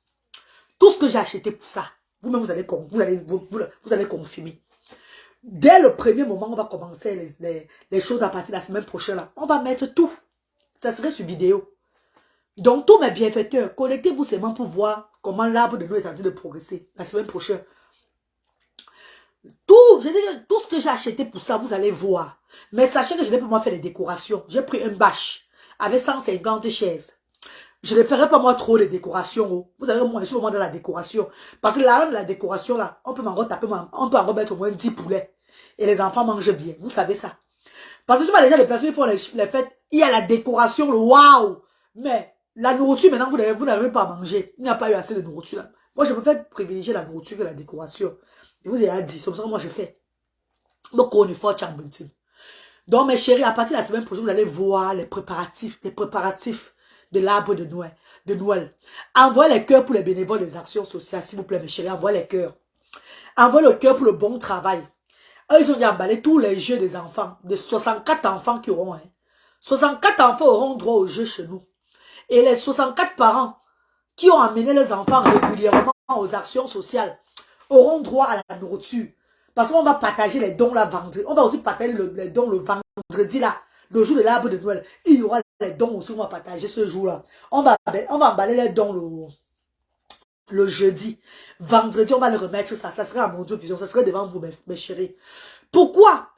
Tout ce que j'ai acheté pour ça, vous-même, vous allez confirmer. Dès le premier moment, on va commencer les choses à partir de la semaine prochaine. Là. On va mettre tout. Ça serait sur vidéo. Donc, tous mes bienfaiteurs, connectez-vous seulement pour voir comment l'arbre de Noël est en train de progresser la semaine prochaine. Tout ce que j'ai acheté pour ça, vous allez voir. Mais sachez que je n'ai pas moi fait les décorations. J'ai pris un bâche avec 150 chaises. Je ne ferai pas moi trop les décorations. Oh. Vous savez, moi, je suis vraiment dans la décoration. Parce que là, la décoration, là, on peut en remettre au moins 10 poulets. Et les enfants mangent bien. Vous savez ça. Parce que souvent, les gens, les personnes qui font les fêtes, il y a la décoration, le waouh. Mais la nourriture, maintenant, vous n'avez même pas à manger. Il n'y a pas eu assez de nourriture. Là. Moi, je préfère privilégier la nourriture que la décoration. Je vous ai dit, c'est comme ça que moi, je fais. Donc, on est fort, donc, mes chéris, à partir de la semaine prochaine, vous allez voir les préparatifs de l'arbre de Noël. Envoyez les cœurs pour les bénévoles des actions sociales, s'il vous plaît, mes chéris, envoyez les cœurs. Envoyez le cœur pour le bon travail. Eux, ils ont déjà emballé tous les jeux des enfants, des 64 enfants qui auront. 64 enfants auront droit aux jeux chez nous. Et les 64 parents qui ont amené les enfants régulièrement aux actions sociales auront droit à la nourriture. Parce qu'on va partager les dons là vendredi. On va aussi partager les dons le vendredi là. Le jour de l'arbre de Noël. Il y aura les dons aussi qu'on va partager ce jour-là. On va emballer les dons le jeudi. Vendredi, on va les remettre ça. Ça sera à mon Dieu vision. Ça sera devant vous, mes chéris. Pourquoi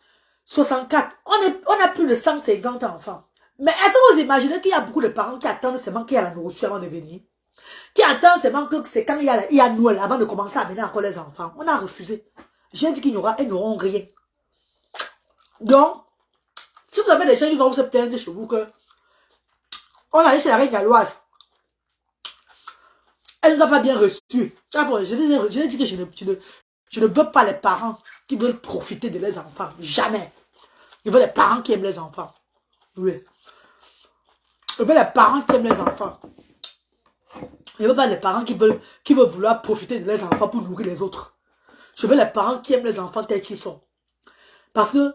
64? On a plus de 150 enfants. Mais est-ce que vous imaginez qu'il y a beaucoup de parents qui attendent seulement qu'il y a la nourriture avant de venir? Qui attendent seulement que c'est quand il y a Noël avant de commencer à amener encore les enfants? On a refusé. J'ai dit qu'ils n'auront rien. Donc, si vous avez des gens qui vont se plaindre chez vous que on allait chez la reine galloise, elle ne nous a pas bien reçu. Je l'ai dit que je ne veux pas les parents qui veulent profiter de leurs enfants. Jamais. Je veux les parents qui aiment les enfants. Oui. Je veux les parents qui aiment les enfants. Je ne veux pas les parents qui veulent vouloir profiter de leurs enfants pour nourrir les autres. Je veux les parents qui aiment les enfants tels qu'ils sont. Parce que,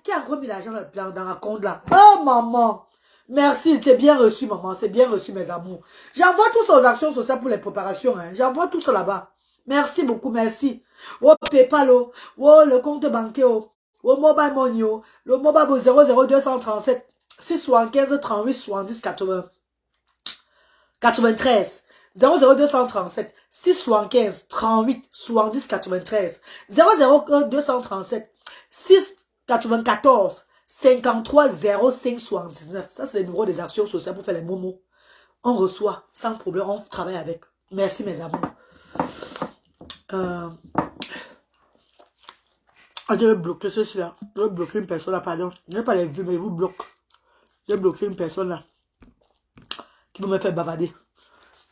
qui a remis l'argent dans la compte là? Oh maman! Merci, c'est bien reçu maman, c'est bien reçu mes amours. J'envoie tout ça aux actions sociales pour les préparations. Hein. J'envoie tout ça là-bas. Merci beaucoup, merci. Oh PayPal, oh le compte bancaire, oh mobile money, oh, le mobile 00237 675 38 70 80 93. 00237 675 38 70 93 00237 694 53 05 79. Ça, c'est le numéro des actions sociales pour faire les momos. On reçoit sans problème, on travaille avec. Merci, mes amours. Je vais bloquer ceci-là. Je vais bloquer une personne là, pardon. Je n'ai pas les vues, mais vous bloquez. Je vais bloquer une personne là qui peut me faire bavader.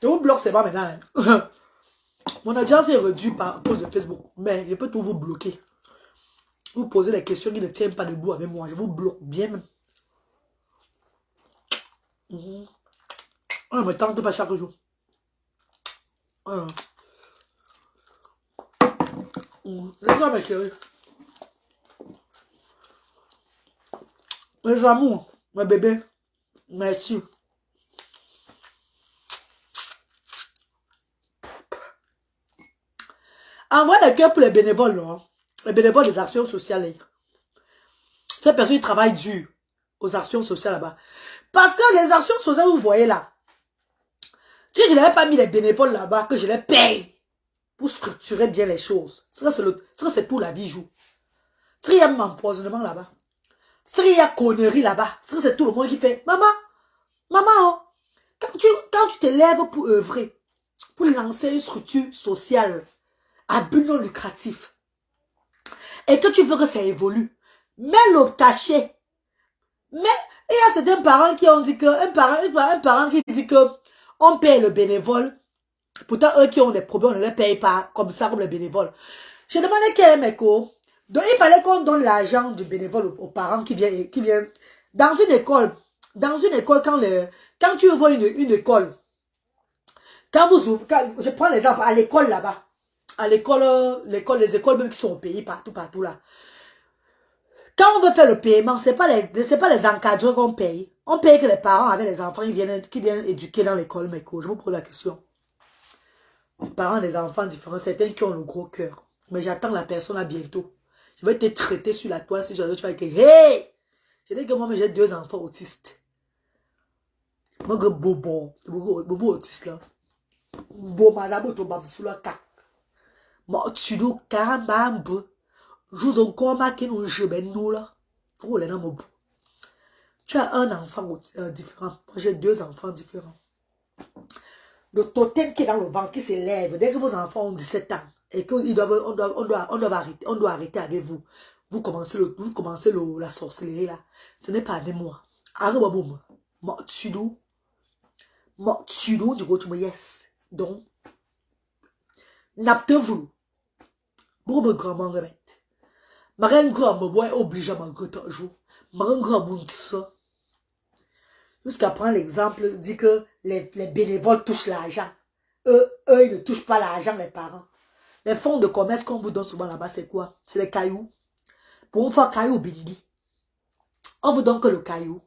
Je vous bloque, c'est pas maintenant. Hein. Mon audience est réduite à cause de Facebook, mais je peux tout vous bloquer. Vous posez des questions qui ne tiennent pas debout avec moi. Je vous bloque bien même. On ne me tente pas chaque jour. Laissez-moi mes chéris. Mes amours, mes bébés, merci. Envoie des cœurs pour les bénévoles, là. Les bénévoles des actions sociales. Ces personnes qui travaillent dur aux actions sociales là-bas. Parce que les actions sociales, vous voyez là, si je n'avais pas mis les bénévoles là-bas, que je les paye pour structurer bien les choses, ça c'est tout la vie joue. S'il y a un empoisonnement là-bas, s'il y a connerie là-bas, ça c'est tout le monde qui fait, maman, oh, quand tu te lèves pour œuvrer, pour lancer une structure sociale à but non lucratif, et que tu veux que ça évolue, mets-le caché. Mais il y a certains parents qui ont dit que, un parent qui dit que on paye le bénévole, pourtant eux qui ont des problèmes, on ne les paye pas comme ça, comme les bénévoles. Je demandais quel est mes cours. Donc il fallait qu'on donne l'argent du bénévole aux parents qui viennent dans une école. Dans une école, quand tu ouvres une école, je prends l'exemple à l'école là-bas. À l'école, les écoles même qui sont au pays, partout là. Quand on veut faire le paiement, c'est pas les encadreurs qu'on paye. On paye que les parents avec les enfants qui viennent éduquer dans l'école, mais je vous pose la question. Les parents des enfants différents, certains qui ont le gros cœur. Mais j'attends la personne à bientôt. Je vais te traiter sur la toile si tu vas dire que hey! Je dis que moi, j'ai 2 enfants autistes. Moi, je bobo autiste là. Bon, madame, tu vas me sous la carte. Moi, tu dois caramba. Je vous encore marqué nos jeux, ben nous là. Vous allez dans mon bout. Tu as un enfant différent. Moi, j'ai 2 enfants différents. Le totem qui est dans le ventre, qui s'élève, dès que vos enfants ont 17 ans, et qu'on doit arrêter avec vous. Vous commencez la sorcellerie là. Ce n'est pas avec moi. Arrête boum. Moi, tu du coup, tu me yes. Donc, n'apte-vous. Pour me grand-mère remettre. Ma grand-mère est obligée à m'engager toujours. Ma grand-mère ça. Jusqu'à prendre l'exemple, dit que les bénévoles touchent l'argent. Eux, ils ne touchent pas l'argent, les parents. Les fonds de commerce qu'on vous donne souvent là-bas, c'est quoi? C'est les cailloux. Pour une fois, caillou bindi. On vous donne que le caillou.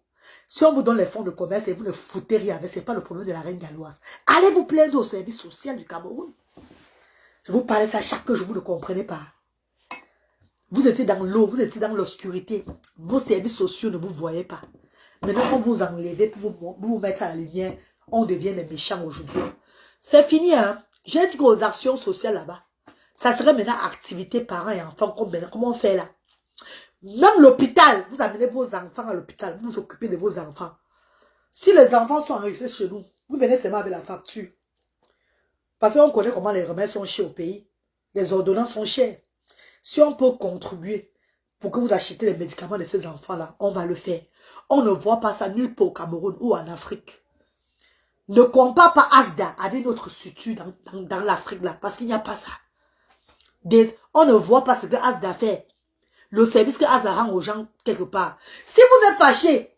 Si on vous donne les fonds de commerce et vous ne foutez rien avec, ce n'est pas le problème de la reine galloise. Allez vous plaindre au service social du Cameroun. Je vous parlais ça chaque jour, vous ne comprenez pas. Vous étiez dans l'eau, vous étiez dans l'obscurité. Vos services sociaux ne vous voyaient pas. Maintenant, on vous enlève pour vous mettre à la lumière. On devient des méchants aujourd'hui. C'est fini, hein. J'ai dit qu'aux actions sociales là-bas, ça serait maintenant activité parents et enfants. Comment on fait là? Même l'hôpital, vous amenez vos enfants à l'hôpital, vous vous occupez de vos enfants. Si les enfants sont enregistrés chez nous, vous venez seulement avec la facture. Parce qu'on connaît comment les remèdes sont chers au pays. Les ordonnances sont chères. Si on peut contribuer pour que vous achetiez les médicaments de ces enfants-là, on va le faire. On ne voit pas ça nulle part au Cameroun ou en Afrique. Ne compare pas Asda avec notre structure dans l'Afrique là, parce qu'il n'y a pas ça. On ne voit pas ce que Asda fait. Le service que Asda rend aux gens quelque part. Si vous êtes fâché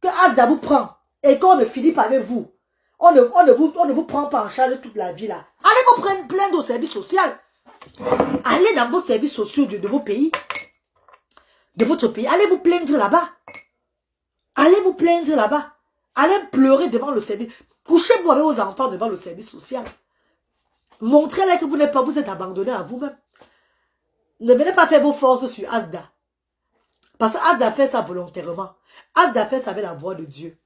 que Asda vous prend et qu'on ne finit pas avec vous, on ne vous prend pas en charge toute la vie là. Allez vous prendre plainte au service social. Allez dans vos services sociaux de vos pays. De votre pays. Allez vous plaindre là-bas. Allez vous plaindre là-bas. Allez pleurer devant le service. Couchez-vous avec vos enfants devant le service social. Montrez-les que vous n'êtes pas, vous êtes abandonné à vous-même. Ne venez pas faire vos forces sur Asda. Parce que Asda fait ça volontairement. Asda fait ça avec la voix de Dieu.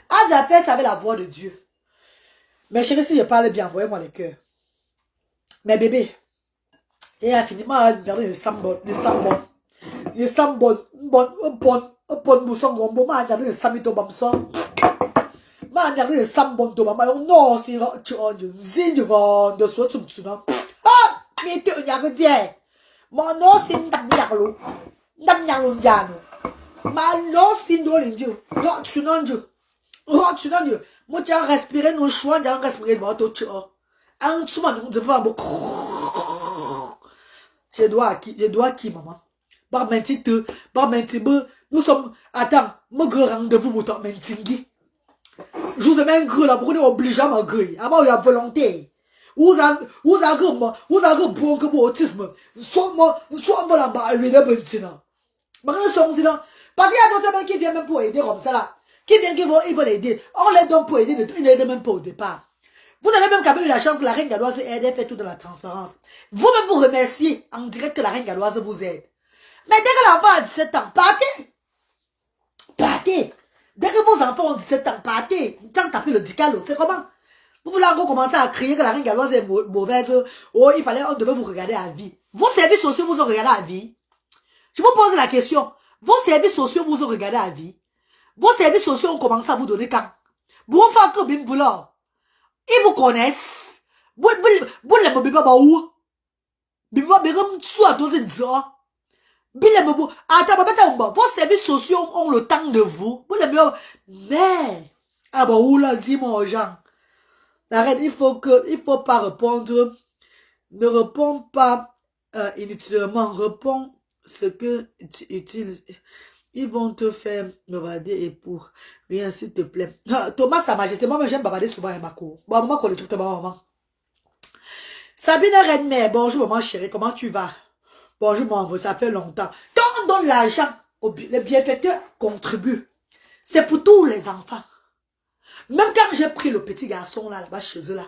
Asda fait ça avec la voix de Dieu. Mais chérie, si je parle bien, envoyez-moi les cœurs. Mais bébé, et a fini, ma regardé le sambon, le sambon, bon, mousson, gombo, ma regardé le samito bamson. Ma regardé le sambon, to mama, non, si, tu as du zin de soi, tu n'as. Ah, mais tu n'as rien dit. Mon nom, c'est Ndamyarlo. Ndamyarlo Ndiano. Ma nom, c'est Ndolindjo. Non, tu n'as dit. Oh, tu n'as dit. Moi, tu as respiré nos choix, tu as respiré le bateau, tu as. Un souvent, nous devons avoir. Je dois à qui, maman? Bah, nous sommes, attends, mon grand rendez-vous, vous t'en mentingi. Je vous ai mis un gros là, pour nous obliger à m'agréer. Avant, il y a volonté. Vous avez bon que mon autisme. Nous sommes là-bas, lui, de maintenant. Parce qu'il y a d'autres gens qui viennent même pour aider comme ça là. Qui viennent, ils vont l'aider. On les donne pour aider, ils n'aident même pas au départ. Vous avez même quand même eu la chance, la reine galloise aide, elle fait tout dans la transparence. Vous-même vous remerciez en direct que la reine galloise vous aide. Mais dès que l'enfant a 17 ans, partez. Partez. Dès que vos enfants ont 17 ans, partez. Tant tapez le dicalo, c'est comment? Vous voulez encore commencer à crier que la reine galloise est mauvaise. Oh, on devait vous regarder à vie. Vos services sociaux vous ont regardé à vie. Je vous pose la question. Vos services sociaux vous ont regardé à vie. Vos services sociaux ont commencé à vous donner quand? Vous faites que bim boulot. Ils vous connaissent. Vous les mobiles pas où? Biba begum soit dans une zone. Bile bobo. Attends, vos services sociaux ont le temps de vous. Vous les mieux. Mais, ah bah, oula, dis-moi aux gens. Arrête, il faut pas répondre. Ne réponds pas, inutilement. Réponds ce que tu utilises. Ils vont te faire bavarder et pour rien, s'il te plaît. Thomas, Sa Majesté, moi, j'aime bavarder souvent à ma cour. Bon, maman, connaît tout maman. Sabine Redmer, bonjour, maman chérie, comment tu vas? Bonjour, mon ça fait longtemps. Quand on donne l'argent, les bienfaiteurs contribuent. C'est pour tous les enfants. Même quand j'ai pris le petit garçon là-bas chez eux là,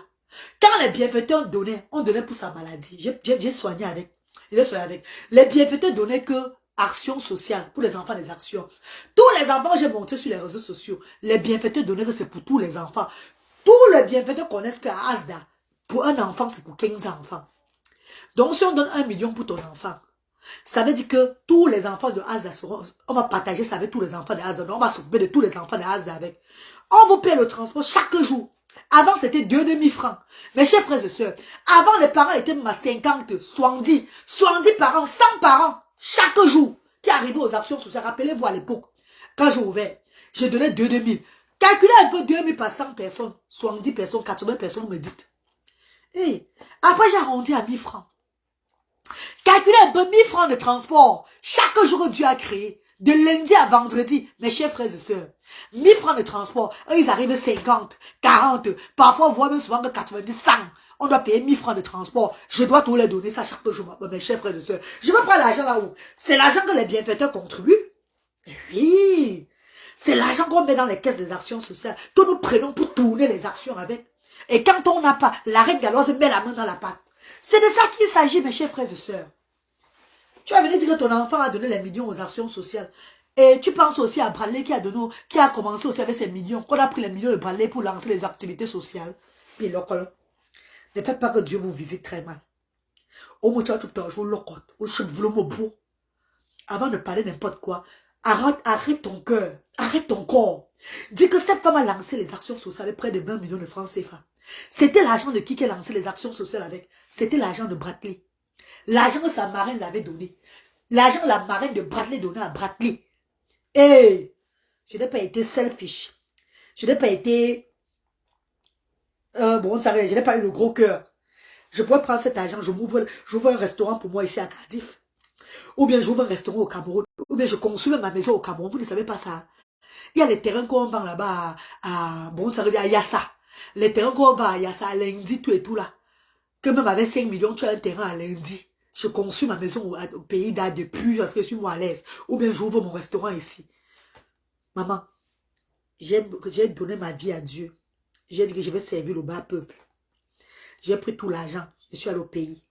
quand les bienfaiteurs donnaient, on donnait pour sa maladie. J'ai soigné avec. J'ai soigné avec. Les bienfaiteurs donnaient que action sociale pour les enfants des actions. Tous les enfants, j'ai montré sur les réseaux sociaux. Les bienfaiteurs donnaient que c'est pour tous les enfants. Tous les bienfaiteurs connaissent qu'à Asda, pour un enfant, c'est pour 15 enfants. Donc, si on donne 1 million pour ton enfant, ça veut dire que tous les enfants de Asda seront, on va partager ça avec tous les enfants de Asda. Donc, on va s'occuper de tous les enfants de Asda avec. On vous paie le transport chaque jour. Avant, c'était 2,5 francs. Mes chers frères et sœurs, avant, les parents étaient à 50, 70 parents, 100 parents, chaque jour, qui arrivaient aux actions sociales. Rappelez-vous à l'époque, quand j'ai ouvert, j'ai donné 2,5. Calculez un peu 2,000 par 100 personnes, 70 personnes, 80 personnes, me dites. Et après, j'ai arrondi à 1 000 francs. Calculez un peu 1 000 francs de transport. Chaque jour, Dieu a créé. De lundi à vendredi, mes chers frères et sœurs. 1 000 francs de transport. Eux, ils arrivent 50, 40, parfois, voire même souvent 90, 100. On doit payer 1 000 francs de transport. Je dois tous les donner ça chaque jour, mes chers frères et sœurs. Je veux prendre l'argent là où? C'est l'argent que les bienfaiteurs contribuent. Oui. C'est l'argent qu'on met dans les caisses des actions sociales. Que nous prenons pour tourner les actions avec. Et quand on n'a pas, la reine galoise met la main dans la pâte. C'est de ça qu'il s'agit, mes chers frères et sœurs. Tu vas venir dire que ton enfant a donné les millions aux actions sociales. Et tu penses aussi à Bradley qui a commencé aussi avec ses millions, qu'on a pris les millions de Bradley pour lancer les activités sociales. Puis local. Ne faites pas que Dieu vous visite très mal. Au moins, tu vas tout le temps jouer locote, au cheveu, au beau. Avant de parler n'importe quoi, arrête ton cœur, arrête ton corps. Dis que cette femme a lancé les actions sociales avec près de 20 millions de francs CFA. C'était l'argent de qui a lancé les actions sociales avec? C'était l'argent de Bradley. L'argent que sa marraine l'avait donné. L'argent que la marraine de Bradley donnait à Bradley. Et je n'ai pas été selfish. Je n'ai pas été... je n'ai pas eu le gros cœur. Je pourrais prendre cet argent, j'ouvre un restaurant pour moi ici à Cardiff. Ou bien j'ouvre un restaurant au Cameroun. Ou bien je construis ma maison au Cameroun. Vous ne savez pas ça. Il y a les terrains qu'on vend là-bas à Yassa. Les terrains qu'on vend à Yassa, à Lundi, tout et tout là. Que même avec 5 millions, tu as un terrain à Lundi. Je construis ma maison au pays d'A depuis parce que je suis moi à l'aise. Ou bien j'ouvre mon restaurant ici. Maman, j'ai donné ma vie à Dieu. J'ai dit que je vais servir le bas peuple. J'ai pris tout l'argent. Je suis allé au pays.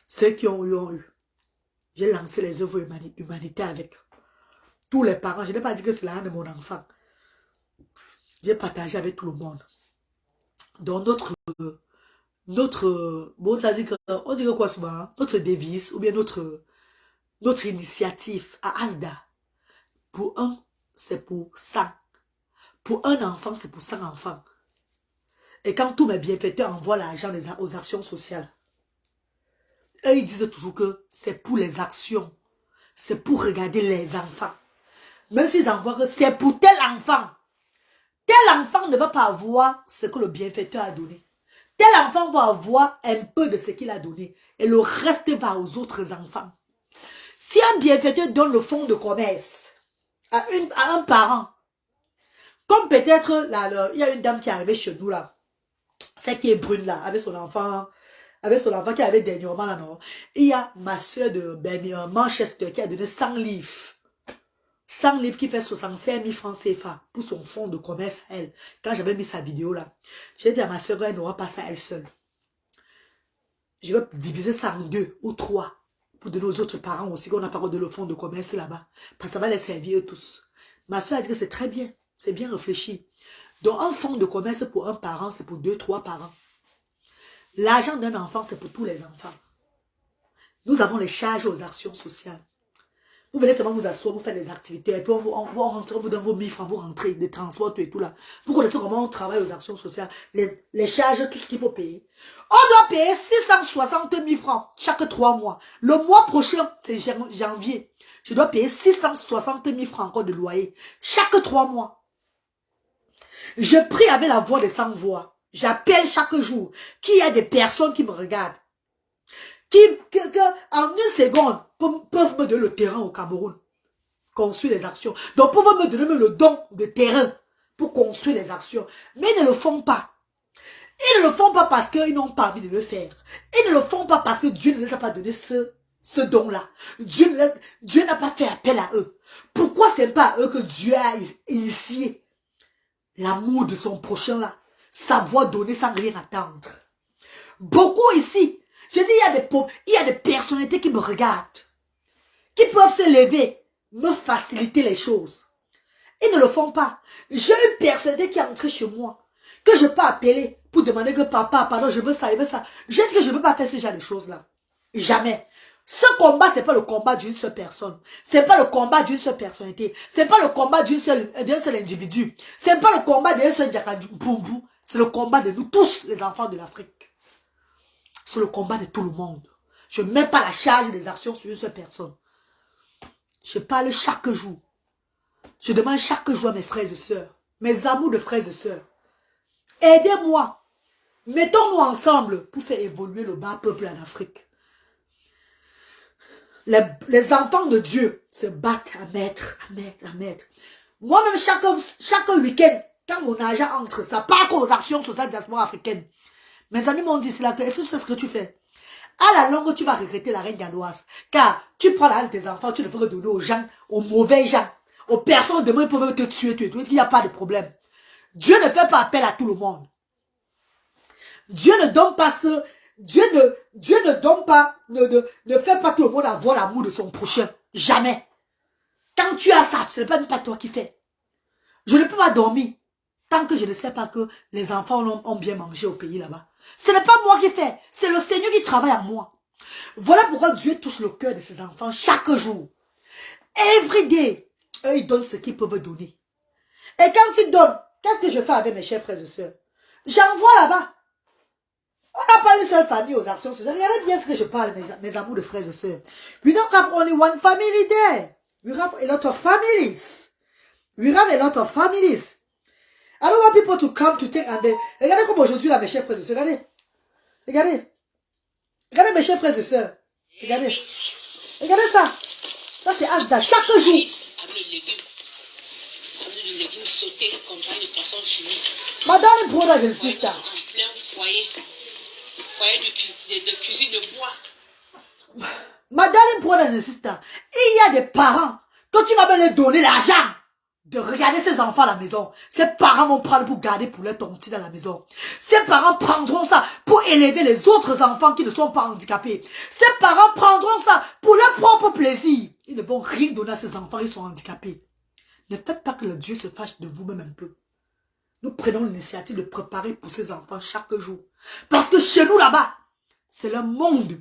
Ceux qui ont eu, ont eu. J'ai lancé les œuvres humanitaires avec. Tous les parents. Je n'ai pas dit que c'est l'argent de mon enfant. J'ai partagé avec tout le monde. Donc bon, ça dit que, on dit que quoi souvent, hein? Notre devise, ou bien notre initiative à Asda, pour un, c'est pour 100. Pour un enfant, c'est pour 100 enfants. Et quand tous mes bienfaiteurs envoient l'argent aux actions sociales, eux, ils disent toujours que c'est pour les actions. C'est pour regarder les enfants. Même s'ils envoient que c'est pour tel enfant. Tel enfant ne va pas avoir ce que le bienfaiteur a donné. Tel enfant va avoir un peu de ce qu'il a donné. Et le reste va aux autres enfants. Si un bienfaiteur donne le fonds de commerce à un parent, comme peut-être, il y a une dame qui est arrivée chez nous là, celle qui est brune là, avec son enfant qui avait dernièrement là, non. Il y a ma soeur de Manchester qui a donné 100 livres. 100 livres qui fait 65 000 francs CFA pour son fonds de commerce à elle. Quand j'avais mis sa vidéo là, j'ai dit à ma soeur, elle n'aura pas ça elle seule. Je vais diviser ça en 2 ou 3 pour donner aux autres parents aussi qu'on n'a pas de le fonds de commerce là-bas. Parce que ça va les servir tous. Ma soeur a dit que c'est très bien. C'est bien réfléchi. Donc un fonds de commerce pour un parent, c'est pour 2, 3 parents. L'argent d'un enfant, c'est pour tous les enfants. Nous avons les charges aux actions sociales. Vous venez seulement vous asseoir, vous faites des activités, et puis on rentre, on vous donne vos 1000 francs, vous rentrez, des transports, tout et tout là. Vous connaissez comment on travaille aux actions sociales, les charges, tout ce qu'il faut payer. On doit payer 660 000 francs chaque 3 mois. Le mois prochain, c'est janvier. Je dois payer 660 000 francs encore de loyer. Chaque 3 mois. Je prie avec la voix des sans voix. J'appelle chaque jour qu'il y a des personnes qui me regardent. Qui en une seconde, peuvent me donner le terrain au Cameroun. Construire les actions. Donc, peuvent me donner le don de terrain pour construire les actions. Mais ils ne le font pas. Ils ne le font pas parce qu'ils n'ont pas envie de le faire. Ils ne le font pas parce que Dieu ne les a pas donné ce ce don-là. Dieu n'a pas fait appel à eux. Pourquoi c'est pas à eux que Dieu a initié l'amour de son prochain là? Savoir donner sans rien attendre. Beaucoup ici, je dis, il y a des personnalités qui me regardent, qui peuvent se lever, me faciliter les choses. Ils ne le font pas. J'ai une personnalité qui est entrée chez moi, que je peux appeler pour demander que papa, pardon, je veux ça, je veux ça. Je dis que je ne veux pas faire ce genre de choses-là. Jamais. Ce combat, c'est pas le combat d'une seule personne. C'est pas le combat d'une seule personnalité. C'est pas le combat d'un seul individu. C'est pas le combat d'un seul Boubou. C'est le combat de nous tous, les enfants de l'Afrique. C'est le combat de tout le monde. Je ne mets pas la charge des actions sur une seule personne. Je parle chaque jour. Je demande chaque jour à mes frères et sœurs, mes amours de frères et sœurs, aidez-moi. Mettons-nous ensemble pour faire évoluer le bas peuple en Afrique. Les enfants de Dieu se battent à mettre. Moi-même, chaque week-end, quand mon argent entre, ça part aux actions sur cette diaspora africaine. Mes amis m'ont dit, est-ce que tu sais ce que tu fais? À la longue, tu vas regretter la reine galloise. Car tu prends l'argent de tes enfants, tu le veux redonner aux gens, aux mauvais gens, aux personnes demain ils peuvent te tuer, il n'y a pas de problème. Dieu ne fait pas appel à tout le monde. Dieu ne donne pas ce... Dieu ne donne pas, ne fait pas tout le monde avoir l'amour de son prochain. Jamais. Quand tu as ça, ce n'est pas toi qui fais. Je ne peux pas dormir tant que je ne sais pas que les enfants ont bien mangé au pays là-bas. Ce n'est pas moi qui fais, c'est le Seigneur qui travaille en moi. Voilà pourquoi Dieu touche le cœur de ses enfants chaque jour. Every day, eux, ils donnent ce qu'ils peuvent donner. Et quand ils donnent, qu'est-ce que je fais avec mes chers frères et sœurs? J'envoie là-bas. On n'a pas une seule famille aux actions sociales. Regardez bien ce que je parle, mes amours de frères et sœurs. We don't have only one family there. We have a lot of families. We have a lot of families. I don't want people to come to think and they... Regardez comme aujourd'hui, là, mes chers frères et sœurs. Regardez. Regardez mes chers frères et sœurs. Regardez. Regardez ça. Ça, c'est Asda. Chaque jour. Avec le légume sauté comme ça, de façon chimique. Madame brothers and sisters. En plein foyer de cuisine de bois. Madame brothers and sisters. Il y a des parents, quand tu vas même leur donner l'argent de regarder ses enfants à la maison, ces parents vont prendre pour garder pour leur tontine à la maison. Ces parents prendront ça pour élever les autres enfants qui ne sont pas handicapés. Ces parents prendront ça pour leur propre plaisir. Ils ne vont rien donner à ces enfants, ils sont handicapés. Ne faites pas que le Dieu se fâche de vous-même un peu. Nous prenons l'initiative de préparer pour ces enfants chaque jour. Parce que chez nous là-bas, c'est le monde.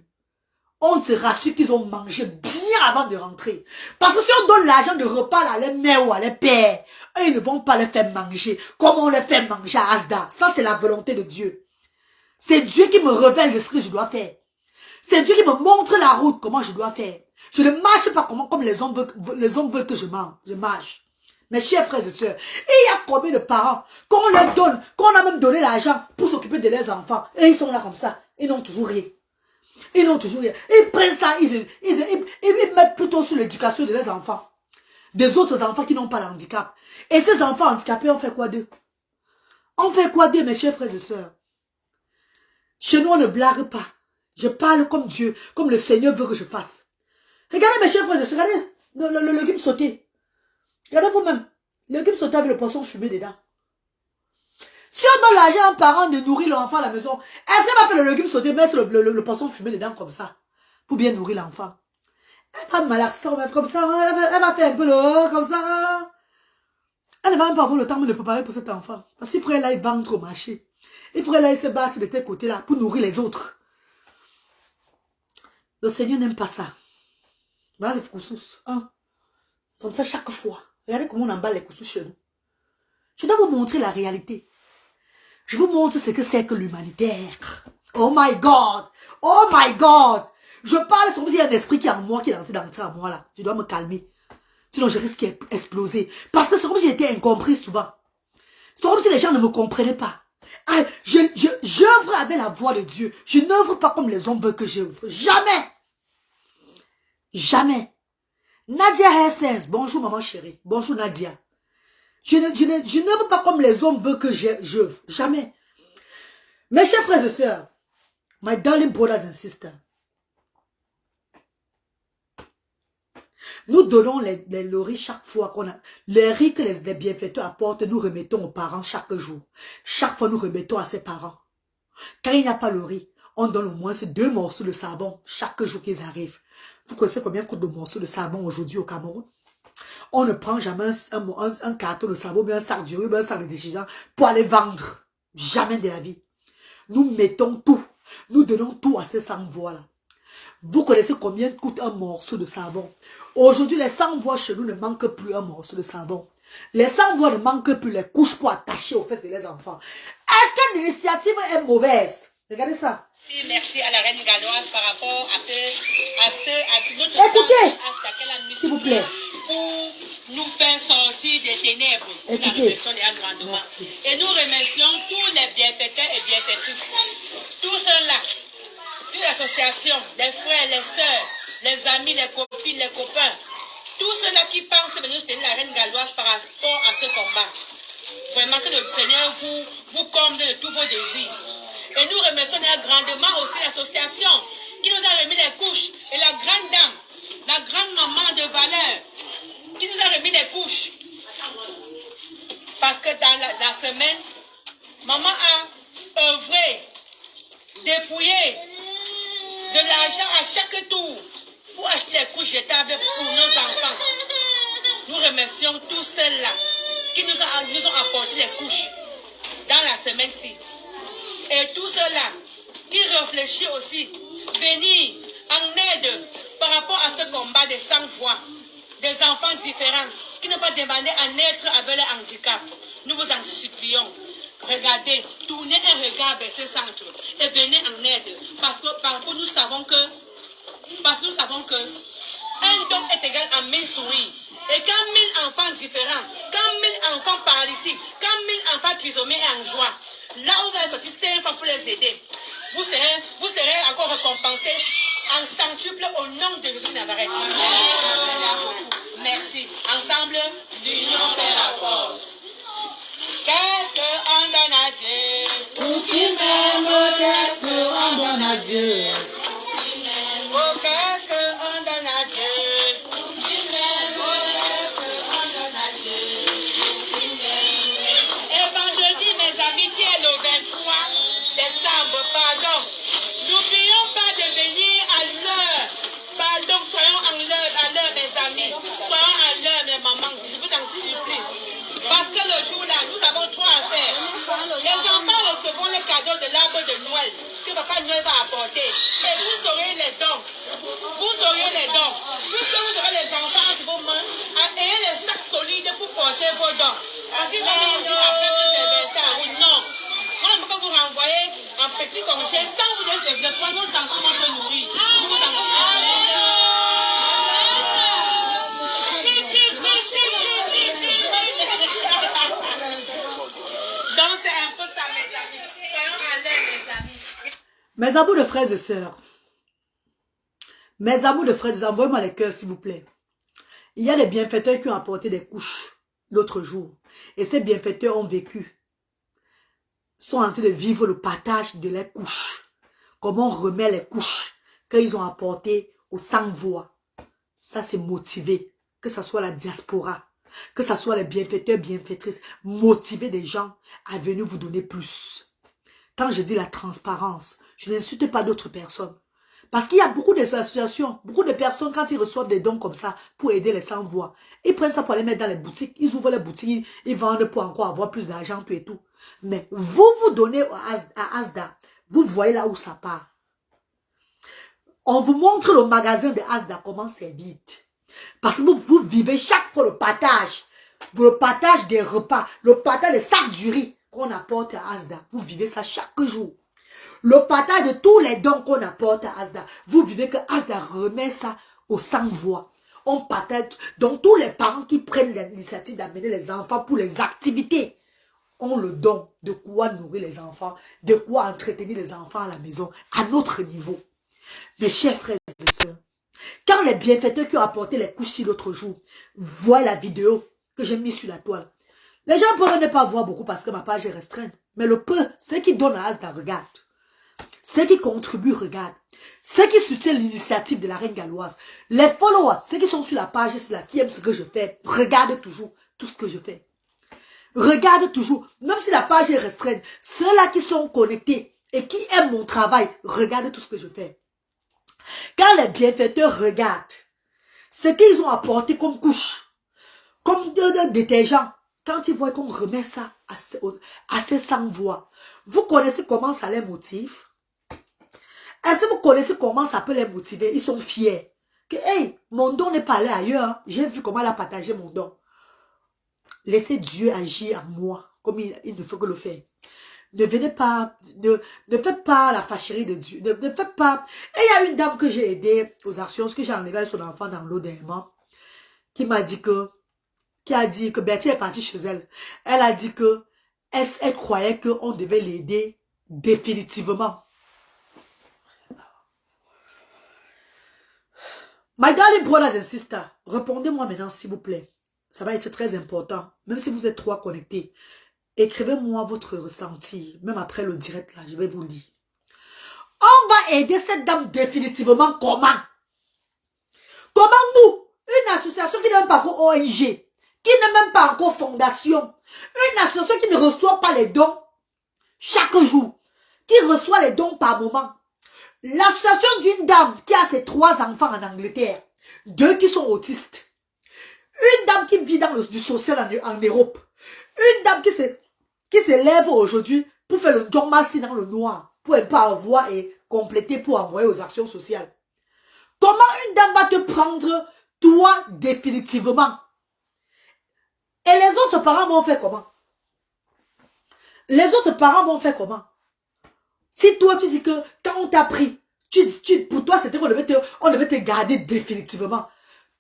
On se rassure qu'ils ont mangé bien avant de rentrer. Parce que si on donne l'argent de repas à les mères ou à les pères, eux, ils ne vont pas les faire manger comme on les fait manger à Asda. Ça, c'est la volonté de Dieu. C'est Dieu qui me révèle ce que je dois faire. C'est Dieu qui me montre la route, comment je dois faire. Je ne marche pas comme les hommes veulent que je marche. Mes chers frères et sœurs, il y a combien de parents qu'on leur donne, qu'on a même donné l'argent pour s'occuper de leurs enfants. Et ils sont là comme ça. Ils n'ont toujours rien. Ils n'ont toujours rien. Ils prennent ça, ils mettent plutôt sur l'éducation de leurs enfants. Des autres enfants qui n'ont pas de handicap. Et ces enfants handicapés, on fait quoi d'eux? On fait quoi d'eux, mes chers frères et sœurs? Chez nous, on ne blague pas. Je parle comme Dieu, comme le Seigneur veut que je fasse. Regardez mes chers frères et sœurs, regardez le légume sauté. Regardez vous-même, le légume sauté avec le poisson fumé dedans. Si on donne l'argent à un parent de nourrir l'enfant à la maison, est-ce qu'elle va faire le légume sauté, mettre le poisson fumé dedans comme ça, pour bien nourrir l'enfant? Elle va malaxer comme ça, elle va faire un peu le comme ça. Elle ne va même pas avoir le temps de préparer pour cet enfant. Parce qu'il faudrait là, il vendre au marché. Il faudrait là, il se battre de tel côté là, pour nourrir les autres. Le Seigneur n'aime pas ça. Voilà les cousous. Hein? Comme ça chaque fois. Regardez comment on emballe les cousous chez nous. Je dois vous montrer la réalité. Je vous montre ce que c'est que l'humanitaire. Oh my God! Oh my God! Je parle, c'est comme s'il y a un esprit qui est en moi, qui est d'entrer en moi là. Je dois me calmer. Sinon je risque d'exploser. Parce que c'est comme si j'étais incomprise souvent. C'est comme si les gens ne me comprenaient pas. Ah, j'œuvre avec la voix de Dieu. Je n'œuvre pas comme les hommes veulent que j'œuvre. Jamais! Jamais! Nadia Hessens, bonjour maman chérie. Bonjour Nadia. Je n'œuvre pas comme les hommes veulent que j'œuvre. Jamais. Mes chers frères et sœurs, my darling brothers and sisters, Nous donnons les riz chaque fois qu'on a... Les riz que les bienfaiteurs apportent, nous remettons aux parents chaque jour. Chaque fois, nous remettons à ses parents. Quand il n'y a pas le riz, on donne au moins 2 morceaux de savon chaque jour qu'ils arrivent. Vous connaissez combien coûte de morceaux de savon aujourd'hui au Cameroun? On ne prend jamais un carton de savon, mais un sac de riz, un sac de déchirant pour aller vendre. Jamais de la vie. Nous mettons tout. Nous donnons tout à ces sans-voix-là. Vous connaissez combien coûte un morceau de savon? Aujourd'hui, les sans-voix chez nous ne manquent plus un morceau de savon. Les sans-voix ne manquent plus les couches pour attacher aux fesses de les enfants. Est-ce que l'initiative est mauvaise? Regardez ça. Si, merci à la reine galloise par rapport à notre Écoutez, qu'elle a mis s'il vous plaît, pour nous faire sortir des ténèbres. Nous la remercions grandement. Merci. Et nous remercions tous les bienfaiteurs et bienfaitrices. Tous ceux-là, toutes les associations, les frères, les sœurs, les amis, les copines, les copains, tous ceux-là qui pensent venir soutenir la reine galloise par rapport à ce combat. Vraiment que le Seigneur vous comble de tous vos désirs. Et nous remercions grandement aussi l'association qui nous a remis les couches. Et la grande dame, la grande maman de valeur, qui nous a remis les couches. Parce que dans la semaine, maman a œuvré, dépouillé de l'argent à chaque tour pour acheter les couches jetables pour nos enfants. Nous remercions tous ceux-là qui nous ont apporté les couches dans la semaine-ci. Et tout cela qui réfléchit aussi, venir en aide par rapport à ce combat des sans-voix, des enfants différents, qui n'ont pas demandé à naître avec le handicap. Nous vous en supplions. Regardez, tournez un regard vers ce centre et venez en aide. Parce que nous savons que un don est égal à 1000 sourires. Et quand 1000 enfants différents, quand 1000 enfants paralytiques, quand 1000 enfants trisomiques et en joie, là où vous allez sortir 5 fois pour les aider, vous serez encore récompensés en centuple au nom de Jésus de Nazareth. Merci. Ensemble, l'union fait la force. Qu'est-ce qu'on donne à Dieu? Pour qu'il m'aime, qu'est-ce qu'on donne à Dieu? Oh, qu'est-ce qu'on donne à Dieu? Et vendredi, mes amis, qui est le 23 décembre, pardon. N'oublions pas de venir à l'heure. Pardon, soyons à l'heure, mes amis. Soyons à l'heure, mes mamans. Je vous en supplie. Parce que le jour-là, nous avons 3 affaires. Les enfants recevront les cadeaux de l'arbre de Noël que Papa Noël va apporter. Et vous aurez les dons. Vous aurez les dons. Puisque vous aurez les enfants entre vos mains, ayez les sacs solides pour porter vos dons. Parce que maman dit après que c'est versé à vous. Non. On ne peut pas vous renvoyer en petit congé sans vous dire de quoi nos enfants vont se nourrir. Nous vous en supplie. Donc c'est un peu ça, mes amis. Soyons à l'aise, mes amis. mes amours de frères et sœurs, mes amours de frères et sœurs, envoyez-moi les cœurs, s'il vous plaît. Il y a des bienfaiteurs qui ont apporté des couches l'autre jour. Et ces bienfaiteurs ont vécu, sont en train de vivre le partage de leurs couches. Comment on remet les couches qu'ils ont apportées aux sans-voix. Ça, c'est motivé. Que ce soit la diaspora, que ce soit les bienfaiteurs, bienfaitrices, motiver des gens à venir vous donner plus. Quand je dis la transparence, je n'insulte pas d'autres personnes. Parce qu'il y a beaucoup d'associations, beaucoup de personnes, quand ils reçoivent des dons comme ça pour aider les sans-voix, ils prennent ça pour les mettre dans les boutiques, ils ouvrent les boutiques, ils vendent pour encore avoir plus d'argent, tout et tout. Mais vous donnez à Asda, vous voyez là où ça part. On vous montre le magasin de Asda, comment c'est vide. Parce que vous vivez chaque fois le partage des repas, le partage des sacs du riz qu'on apporte à Asda. Vous vivez ça chaque jour. Le partage de tous les dons qu'on apporte à Asda. Vous vivez que Asda remet ça aux sans-voix. On partage, donc tous les parents qui prennent l'initiative d'amener les enfants pour les activités ont le don de quoi nourrir les enfants, de quoi entretenir les enfants à la maison, à notre niveau. Mes chers frères et sœurs, quand les bienfaiteurs qui ont apporté les couches l'autre jour voient la vidéo que j'ai mise sur la toile, les gens peuvent ne pas voir beaucoup parce que ma page est restreinte. Mais le peu, ceux qui donnent à Asda, regarde. Ceux qui contribuent, regarde. Ceux qui soutiennent l'initiative de la reine galloise, les followers, ceux qui sont sur la page, c'est là, qui aiment ce que je fais, regardent toujours tout ce que je fais. Regarde toujours, même si la page est restreinte, ceux-là qui sont connectés et qui aiment mon travail, regardent tout ce que je fais. Quand les bienfaiteurs regardent ce qu'ils ont apporté comme couche, comme de détergent, quand ils voient qu'on remet ça à ces 100 voix, vous connaissez comment ça les motive? Est-ce que vous connaissez comment ça peut les motiver? Ils sont fiers. Que, hey, mon don n'est pas allé ailleurs. Hein. J'ai vu comment elle a partagé mon don. Laissez Dieu agir en moi, comme il ne faut que le faire. Ne venez pas, ne faites pas la fâcherie de Dieu. Ne faites pas. Et il y a une dame que j'ai aidée aux actions, parce que j'ai enlevé son enfant dans l'eau dernièrement, qui m'a dit que, qui a dit que Bertie est partie chez elle. Elle a dit que, elle croyait qu'on devait l'aider définitivement. My darling brothers and sisters, répondez-moi maintenant s'il vous plaît. Ça va être très important. Même si vous êtes trois connectés, écrivez-moi votre ressenti. Même après le direct là, je vais vous le dire. On va aider cette dame définitivement comment? Comment nous, une association qui n'est même pas encore ONG, qui n'est même pas encore fondation, une association qui ne reçoit pas les dons chaque jour, qui reçoit les dons par moment. L'association d'une dame qui a ses 3 enfants en Angleterre, 2 qui sont autistes, une dame qui vit dans du social en Europe, une dame qui se lève aujourd'hui pour faire le John Massy dans le noir, pour ne pas avoir et compléter pour envoyer aux actions sociales. Comment une dame va te prendre, toi, définitivement? Et les autres parents vont faire comment? Les autres parents vont faire comment? Si toi, tu dis que quand on t'a pris, pour toi, c'était qu'on devait te garder définitivement.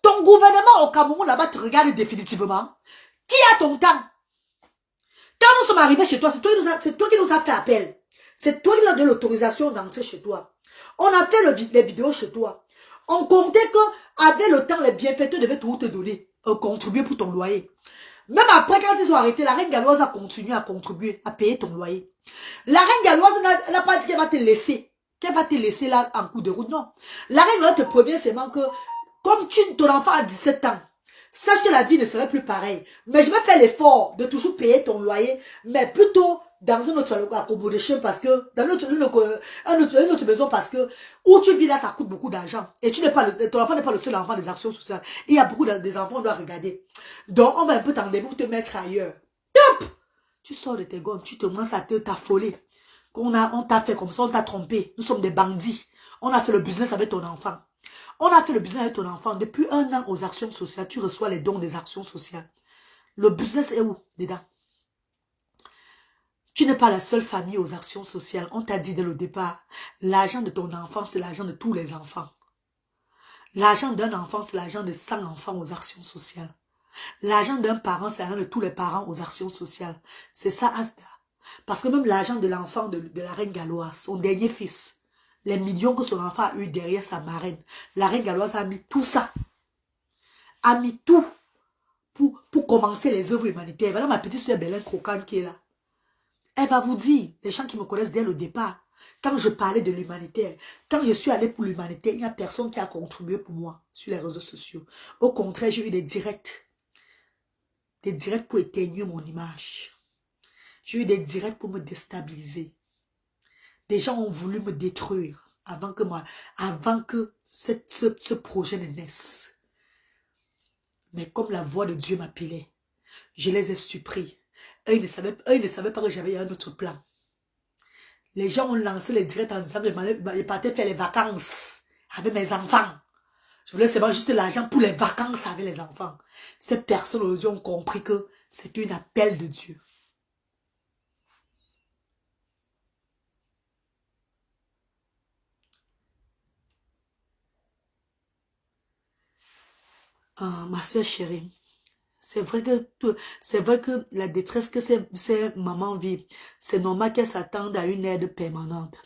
Ton gouvernement au Cameroun, là-bas, te regarde définitivement. Qui a ton temps? Quand nous sommes arrivés chez toi, c'est toi qui nous as fait appel. C'est toi qui nous as donné l'autorisation d'entrer chez toi. On a fait les vidéos chez toi. On comptait qu'avec le temps, les bienfaiteurs devaient tout te donner, contribuer pour ton loyer. Même après, quand ils ont arrêté, la reine galloise a continué à contribuer, à payer ton loyer. La reine galloise n'a pas dit qu'elle va te laisser. Qu'elle va te laisser là en coup de route. Non. La reine galloise te prévient seulement que, comme ton enfant a 17 ans, sache que la vie ne serait plus pareille. Mais je vais faire l'effort de toujours payer ton loyer, mais plutôt dans une autre accommodation parce que, dans une autre maison parce que, où tu vis là, ça coûte beaucoup d'argent. Et ton enfant n'est pas le seul enfant des actions sociales. Il y a beaucoup des enfants qu'on doit regarder. Donc, on va un peu t'enlever pour te mettre ailleurs. Top! Tu sors de tes gommes, tu te commences à t'affoler. On t'a fait comme ça, on t'a trompé. Nous sommes des bandits. On a fait le business avec ton enfant. On a fait le business avec ton enfant. Depuis 1 an aux actions sociales, tu reçois les dons des actions sociales. Le business est où dedans? Tu n'es pas la seule famille aux actions sociales. On t'a dit dès le départ, l'argent de ton enfant, c'est l'argent de tous les enfants. L'argent d'un enfant, c'est l'argent de 100 enfants aux actions sociales. L'argent d'un parent, c'est l'argent de tous les parents aux actions sociales. C'est ça, Asda. Parce que même l'argent de l'enfant de la reine galloise, son dernier fils, les millions que son enfant a eu derrière sa marraine, la reine galloise a mis tout ça. A mis tout pour commencer les œuvres humanitaires. Voilà ma petite soeur Bélène Croquant qui est là. Elle va vous dire, les gens qui me connaissent dès le départ, quand je parlais de l'humanitaire, quand je suis allée pour l'humanitaire, il n'y a personne qui a contribué pour moi sur les réseaux sociaux. Au contraire, j'ai eu des directs pour éteindre mon image. J'ai eu des directs pour me déstabiliser. Des gens ont voulu me détruire avant que ce projet ne naisse. Mais comme la voix de Dieu m'appelait, je les ai supprimés. Eux, ils ne savaient pas que j'avais un autre plan. Les gens ont lancé les directs en disant que je partais faire les vacances avec mes enfants. Je voulais seulement juste l'argent pour les vacances avec les enfants. Ces personnes aujourd'hui ont compris que c'était un appel de Dieu. Ma soeur chérie, c'est vrai que la détresse que ces mamans vivent, c'est normal qu'elles s'attendent à une aide permanente.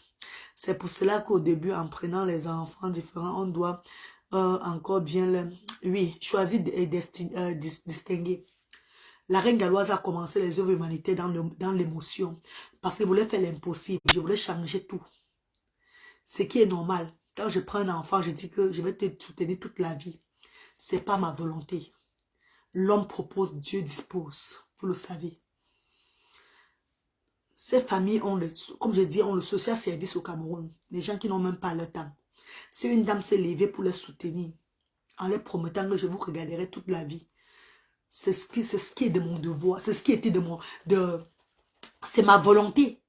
C'est pour cela qu'au début, en prenant les enfants différents, on doit encore bien choisir et distinguer. La reine galloise a commencé les œuvres humanitaires dans l'émotion, parce qu'elle voulait faire l'impossible. Je voulais changer tout. Ce qui est normal. Quand je prends un enfant, je dis que je vais te soutenir toute la vie. Ce n'est pas ma volonté. L'homme propose, Dieu dispose. Vous le savez. Ces familles ont, comme je dis, ont le social service au Cameroun. Les gens qui n'ont même pas le temps. Si une dame s'est levée pour les soutenir, en les promettant que je vous regarderai toute la vie, c'est ce qui est de mon devoir. C'est ce qui était c'est ma volonté.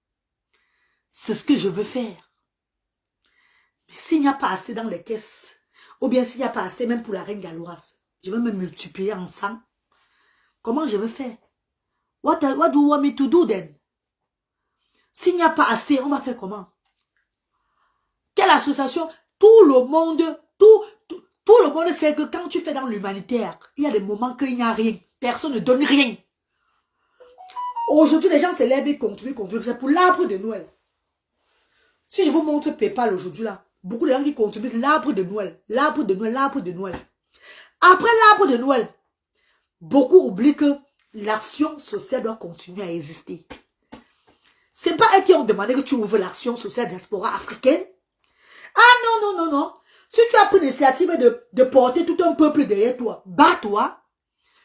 C'est ce que je veux faire. Mais s'il n'y a pas assez dans les caisses, ou bien s'il n'y a pas assez même pour la reine galloise, je vais me multiplier en 100. Comment je vais faire? What do you want me to do then? S'il n'y a pas assez, on va faire comment? Quelle association? Tout le monde sait que quand tu fais dans l'humanitaire, il y a des moments qu'il n'y a rien. Personne ne donne rien. Aujourd'hui, les gens se lèvent et contribuent. C'est pour l'arbre de Noël. Si je vous montre PayPal aujourd'hui là, beaucoup de gens qui contribuent l'arbre de Noël. L'arbre de Noël, l'arbre de Noël. Après l'arbre de Noël, beaucoup oublient que l'action sociale doit continuer à exister. Ce n'est pas eux qui ont demandé que tu ouvres l'action sociale diaspora africaine. Ah non, non, non, non. Si tu as pris l'initiative de porter tout un peuple derrière toi, bats-toi.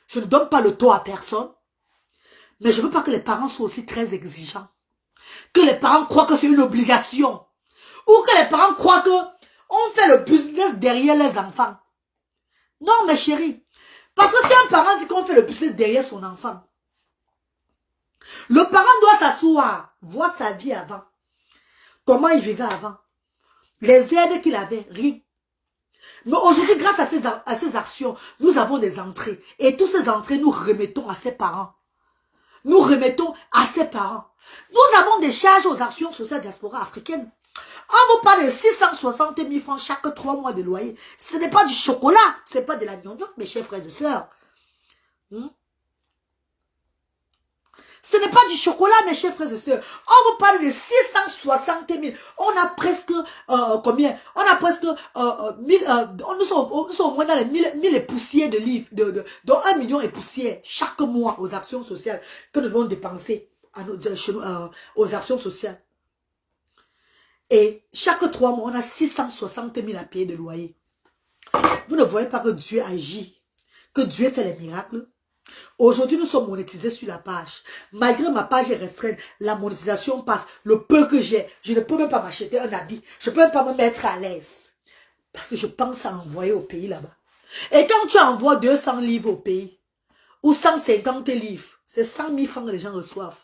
Je ne donne pas le tort à personne. Mais je ne veux pas que les parents soient aussi très exigeants. Que les parents croient que c'est une obligation. Ou que les parents croient qu'on fait le business derrière les enfants. Non, mes chéris. Parce que si un parent dit qu'on fait le business derrière son enfant, le parent doit s'asseoir, voir sa vie avant. Comment il vivait avant. Les aides qu'il avait, rien. Mais aujourd'hui, grâce à ces actions, nous avons des entrées. Et toutes ces entrées, nous remettons à ses parents. Nous remettons à ses parents. Nous avons des charges aux actions sociales diaspora africaines. On vous parle de 660 000 francs chaque 3 mois de loyer. Ce n'est pas du chocolat. Ce n'est pas de la gnognotte, mes chers frères et sœurs. Ce n'est pas du chocolat, mes chers frères et sœurs. On vous parle de 660 000. On a presque, combien? On a presque, 1000, nous sommes au moins dans les 1000 et poussières de livres, dont 1 million et poussières chaque mois aux actions sociales que nous devons dépenser aux actions sociales. Et chaque 3 mois, on a 660 000 à payer de loyer. Vous ne voyez pas que Dieu agit, que Dieu fait les miracles? Aujourd'hui, nous sommes monétisés sur la page. Malgré ma page est restreinte, la monétisation passe. Le peu que j'ai, je ne peux même pas m'acheter un habit. Je ne peux même pas me mettre à l'aise. Parce que je pense à envoyer au pays là-bas. Et quand tu envoies 200 livres au pays, ou 150 livres, c'est 100 000 francs que les gens reçoivent.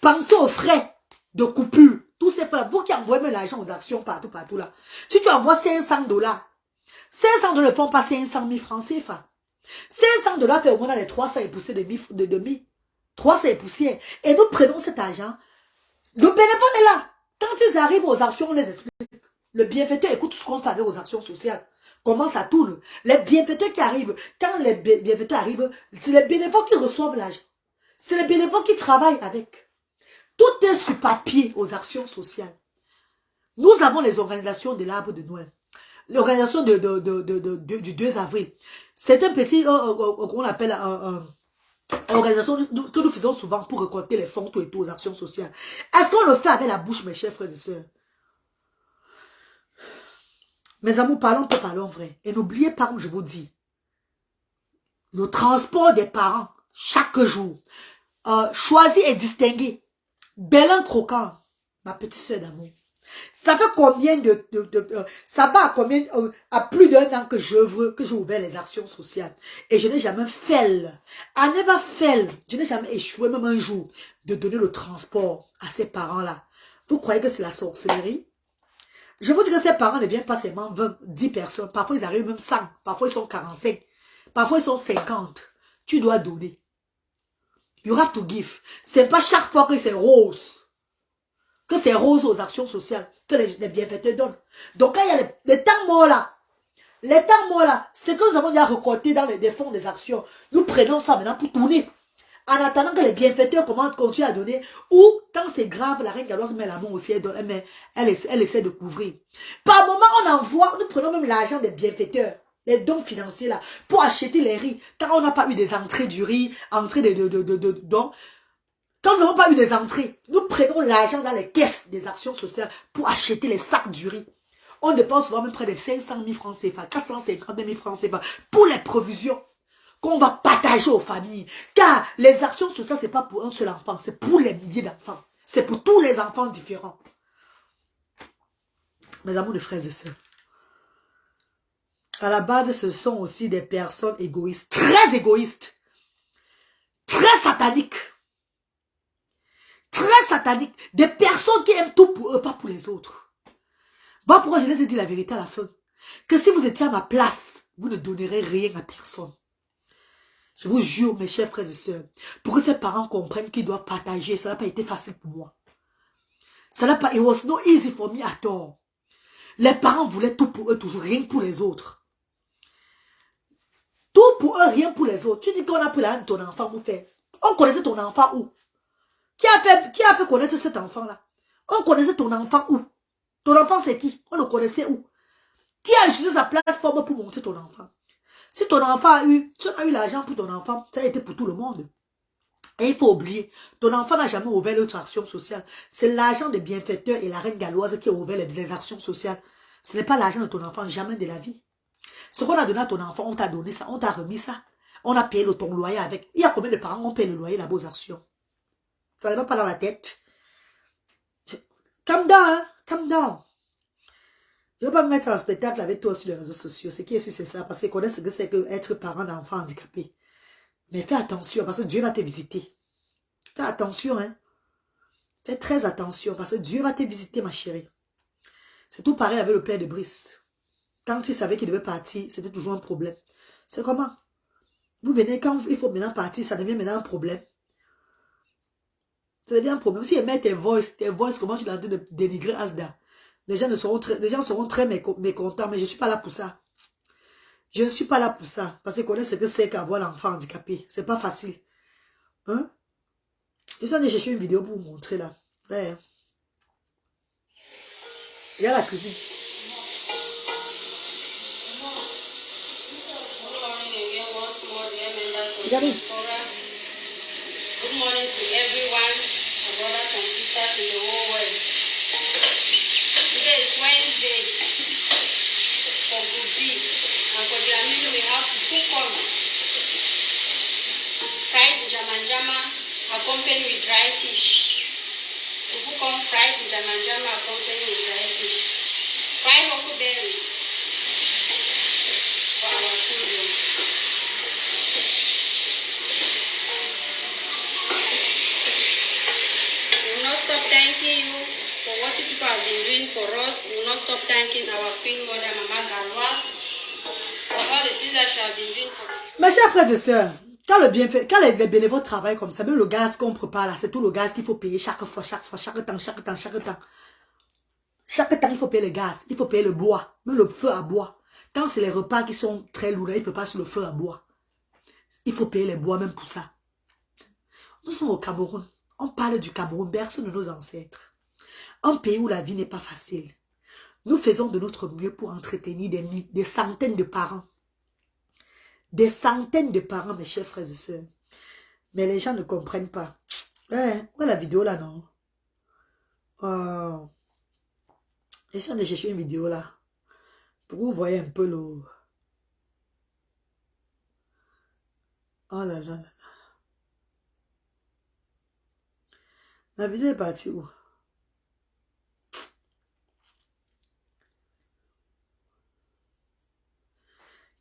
Pensez aux frais de coupure. Tous ces frais, vous qui envoyez même l'argent aux actions partout là. Si tu envoies 500 $, 500 $ ne font pas 500 000 francs CFA. 500 $ fait au moins dans les 300 et poussières de demi. 300 et poussières. Et nous prenons cet argent. Le bénévole est là. Quand ils arrivent aux actions, on les explique. Le bienfaiteur écoute ce qu'on fait avec aux actions sociales. Comment ça tourne. Les bienfaiteurs qui arrivent, quand les bienfaiteurs arrivent, c'est les bénévoles qui reçoivent l'argent. C'est les bénévoles qui travaillent avec. Tout est sur papier aux actions sociales. Nous avons les organisations de l'arbre de Noël. L'organisation du 2 avril. C'est un petit, qu'on appelle une organisation que nous faisons souvent pour récolter les fonds tout et tout aux actions sociales. Est-ce qu'on le fait avec la bouche, mes chers frères et sœurs? Mes amours, parlons vrai. Et n'oubliez pas, comme je vous dis, le transport des parents, chaque jour, choisi et distingué. Bélin croquant, ma petite sœur d'amour. Ça fait combien ça va à combien, à plus d'1 an que j'ai ouvert les actions sociales. Et je n'ai jamais fait, je n'ai jamais échoué même un jour de donner le transport à ces parents-là. Vous croyez que c'est la sorcellerie? Je vous dis que ces parents ne viennent pas seulement 20, 10 personnes. Parfois ils arrivent même 100. Parfois ils sont 45. Parfois ils sont 50. Tu dois donner. You have to give. C'est pas chaque fois que c'est rose. Que c'est rose aux actions sociales. Que les bienfaiteurs donnent. Donc quand il y a les temps morts là. Les temps morts là. C'est que nous avons déjà récolté dans les fonds des actions. Nous prenons ça maintenant pour tourner. En attendant que les bienfaiteurs continuent à donner. Ou quand c'est grave, la reine galloise met la main aussi. Elle essaie de couvrir. Par moment on envoie. Nous prenons même l'argent des bienfaiteurs. Les dons financiers là, pour acheter les riz. Quand on n'a pas eu des entrées du riz, entrées de dons, quand nous n'avons pas eu des entrées, nous prenons l'argent dans les caisses des actions sociales pour acheter les sacs du riz. On dépense souvent même près de 500 000 francs CFA, 450 000 francs CFA pour les provisions qu'on va partager aux familles. Car les actions sociales, ce n'est pas pour un seul enfant, c'est pour les milliers d'enfants. C'est pour tous les enfants différents. Mes amours de frères et sœurs, à la base, ce sont aussi des personnes égoïstes, très sataniques, des personnes qui aiment tout pour eux, pas pour les autres. Voilà pourquoi je les ai dit la vérité à la fin, que si vous étiez à ma place, vous ne donnerez rien à personne. Je vous jure, mes chers frères et sœurs, pour que ces parents comprennent qu'ils doivent partager, ça n'a pas été facile pour moi. Ça n'a pas, it was not easy for me at all. Les parents voulaient tout pour eux, toujours, rien pour les autres. Tout pour eux, rien pour les autres. Tu dis qu'on a pris la haine de ton enfant, vous faites. On connaissait ton enfant où? Qui a fait connaître cet enfant-là? On connaissait ton enfant où? Ton enfant, c'est qui? On le connaissait où? Qui a utilisé sa plateforme pour montrer ton enfant? Si ton enfant a eu, si on a eu l'argent pour ton enfant, ça a été pour tout le monde. Et il faut oublier, ton enfant n'a jamais ouvert l'autre action sociale. C'est l'argent des bienfaiteurs et la reine galloise qui a ouvert les actions sociales. Ce n'est pas l'argent de ton enfant, jamais de la vie. Ce qu'on a donné à ton enfant, on t'a donné ça, on t'a remis ça. On a payé ton loyer avec. Il y a combien de parents ont payé le loyer là-bas aux actions? Ça ne va pas dans la tête. Calm down, hein? Calm down. Je ne vais pas me mettre en spectacle avec toi sur les réseaux sociaux. Ce qui est sûr, c'est ça. Parce qu'ils connaissent ce que c'est qu'être parent d'enfants handicapés. Mais fais attention, parce que Dieu va te visiter. Fais attention, hein. Fais très attention, parce que Dieu va te visiter, ma chérie. C'est tout pareil avec le père de Brice. Quand il savait qu'il devait partir, c'était toujours un problème. C'est comment? Vous venez, quand il faut maintenant partir, ça devient maintenant un problème. Ça devient un problème. Si il met tes voices, comment tu es en train de dénigrer Asda? Les gens seront très mécontents, mais je ne suis pas là pour ça. Je ne suis pas là pour ça. Parce qu'ils connaissent ce que c'est qu'avoir l'enfant handicapé. C'est pas facile. Hein? Je suis en train de chercher une vidéo pour vous montrer là. Ouais. Il y a la cuisine. Regardez. Good morning to everyone, my brothers and sisters in the whole world. Today is Wednesday for Gubi, and for the meal we have to cook on fried jamanjama accompanied with dry fish. To cook on fried jamanjama accompanied with dry fish. Fried huckleberry for our children. Stop thanking you for what you people have been doing for us. We will not stop thanking our Queen Mother, Mama Galwas, for all the things that she has been doing for us. Mes chers frères et sœurs, quand les bénévoles travaillent comme ça, même le gaz qu'on prépare là, c'est tout le gaz qu'il faut payer chaque fois, chaque temps. Chaque temps, il faut payer le gaz, il faut payer le bois, même le feu à bois. Quand c'est les repas qui sont très lourds, ils ne peuvent pas sur le feu à bois. Il faut payer les bois même pour ça. Nous sommes au Cameroun. On parle du Cameroun, berceau de nos ancêtres. Un pays où la vie n'est pas facile. Nous faisons de notre mieux pour entretenir des centaines de parents. Des centaines de parents, mes chers frères et sœurs. Mais les gens ne comprennent pas. Ouais, où est la vidéo là, non? Oh. J'essaie de chercher une vidéo là. Pour que vous voyez un peu le... Oh là là là. La vidéo est partie où?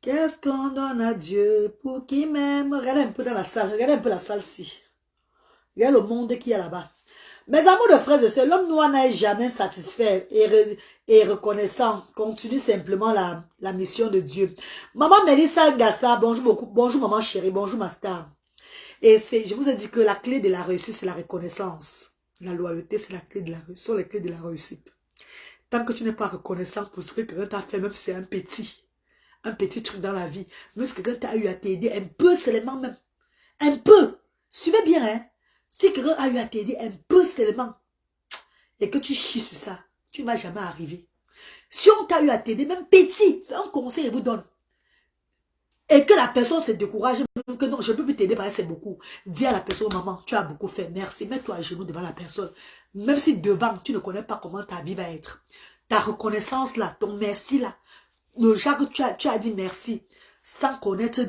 Qu'est-ce qu'on donne à Dieu pour qu'il m'aime? Regardez un peu dans la salle. Regardez un peu la salle-ci. Regardez le monde qui est là-bas. Mes amours de frères et sœurs, l'homme noir n'est jamais satisfait et reconnaissant. Continue simplement la mission de Dieu. Maman Mélissa Gassa, bonjour beaucoup. Bonjour maman chérie, bonjour ma star. Et je vous ai dit que la clé de la réussite, c'est la reconnaissance. La loyauté, c'est la clé de la réussite. Ce sont les clés de la réussite. Tant que tu n'es pas reconnaissant pour ce que quelqu'un t'a fait, même si c'est un petit truc dans la vie, même si quelqu'un t'a eu à t'aider, un peu seulement même. Un peu. Suivez bien, hein. Si quelqu'un a eu à t'aider un peu seulement, et que tu chies sur ça, tu ne vas jamais arriver. Si on t'a eu à t'aider, même petit, c'est un conseil que je vous donne. Et que la personne se décourage, même que non, je ne peux plus t'aider parce que c'est beaucoup. Dis à la personne, maman, tu as beaucoup fait, merci. Mets-toi à genoux devant la personne. Même si devant, tu ne connais pas comment ta vie va être. ta reconnaissance là, ton merci là, le jour que tu as dit merci, sans connaître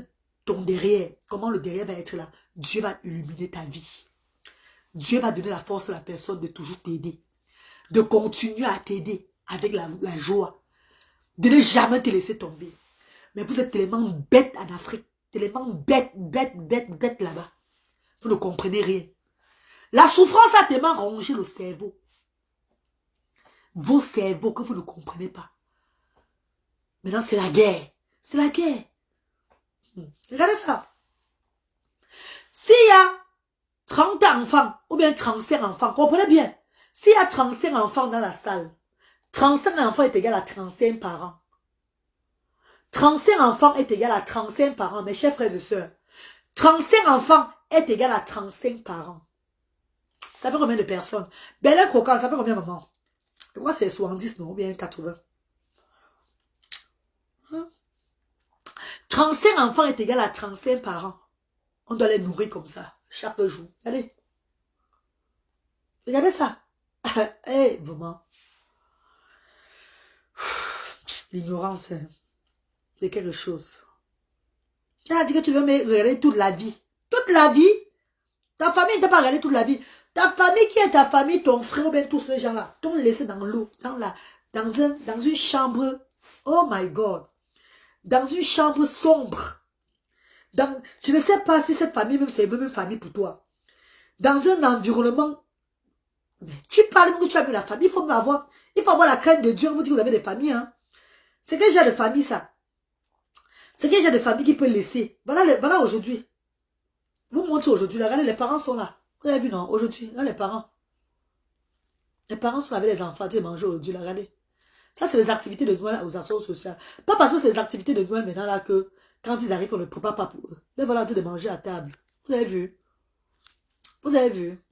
ton derrière, comment le derrière va être là, Dieu va illuminer ta vie. Dieu va donner la force à la personne de toujours t'aider, de continuer à t'aider avec la joie, de ne jamais te laisser tomber. Mais vous êtes tellement bête en Afrique, tellement bête là-bas. Vous ne comprenez rien. La souffrance a tellement rongé le cerveau. Vos cerveaux que vous ne comprenez pas. Maintenant, c'est la guerre. C'est la guerre. Regardez ça. S'il y a 30 enfants, ou bien 35 enfants, comprenez bien. S'il y a 35 enfants dans la salle, 35 enfants est égal à 35 parents. 35 enfants est égal à 35 parents, mes chers frères et sœurs. 35 enfants est égal à 35 parents. Ça fait combien de personnes? Belle Croquant, ça fait combien de mamans? Je crois que c'est 70, non? Ou bien 80. 35 enfants est égal à 35 parents. On doit les nourrir comme ça, chaque jour. Allez. Regardez ça. Hey, vraiment. L'ignorance, c'est quelque chose. Tu as dit que tu veux me regarder toute la vie. Toute la vie? Ta famille ne t'a pas regardé toute la vie. Ta famille, qui est ta famille, ton frère ou bien tous ces gens-là, t'ont laissé dans l'eau, dans une chambre. Oh my God. Dans une chambre sombre. Je ne sais pas si cette famille, même c'est même une famille pour toi. Dans un environnement. Mais tu parles même que tu as mis la famille, il faut avoir la crainte de Dieu. On vous dit que vous avez des familles, hein. C'est quel genre de famille, ça? C'est quel genre de famille qui peut laisser? Voilà aujourd'hui. Vous montrez aujourd'hui, regardez, les parents sont là. Vous avez vu, non? Aujourd'hui, là, les parents. Les parents sont avec les enfants, ils mangent aujourd'hui, là, regardez. Ça, c'est les activités de Noël aux actions sociales. Pas parce que c'est les activités de Noël maintenant, là, que quand ils arrivent, on ne prépare pas pour eux. Les volontés de manger à table. Vous avez vu? Vous avez vu?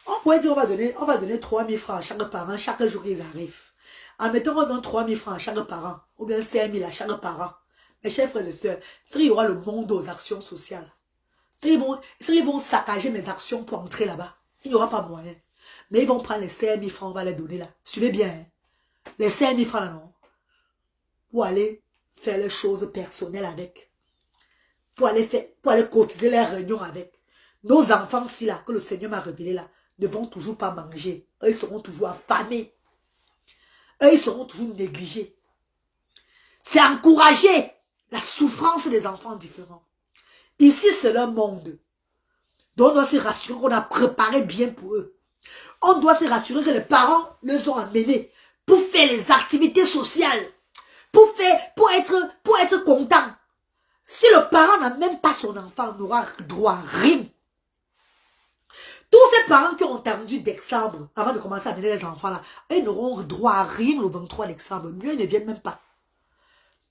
On pourrait dire, on va donner 3 000 francs à chaque parent, chaque jour qu'ils arrivent. Admettons, on donne 3 000 francs à chaque parent, ou bien 5 000 à chaque parent. Mes chers frères et sœurs, il y aura le monde aux actions sociales. Ils vont saccager mes actions pour entrer là-bas. Il n'y aura pas moyen. Mais ils vont prendre les 5 000 francs, on va les donner là. Suivez bien. Hein? Les 5 000 francs là, non. Pour aller faire les choses personnelles avec. Pour aller cotiser les réunions avec. Nos enfants, si là, que le Seigneur m'a révélé là, ne vont toujours pas manger. Eux, ils seront toujours affamés. Eux, ils seront toujours négligés. C'est encourager la souffrance des enfants différents. Ici, c'est leur monde. Donc, on doit se rassurer qu'on a préparé bien pour eux. On doit se rassurer que les parents les ont amenés pour faire les activités sociales. Pour être content. Si le parent n'a même pas son enfant, on n'aura droit à rien. Tous ces parents qui ont attendu décembre, avant de commencer à amener les enfants là, ils n'auront droit à rien le 23 décembre. Mieux, ils ne viennent même pas.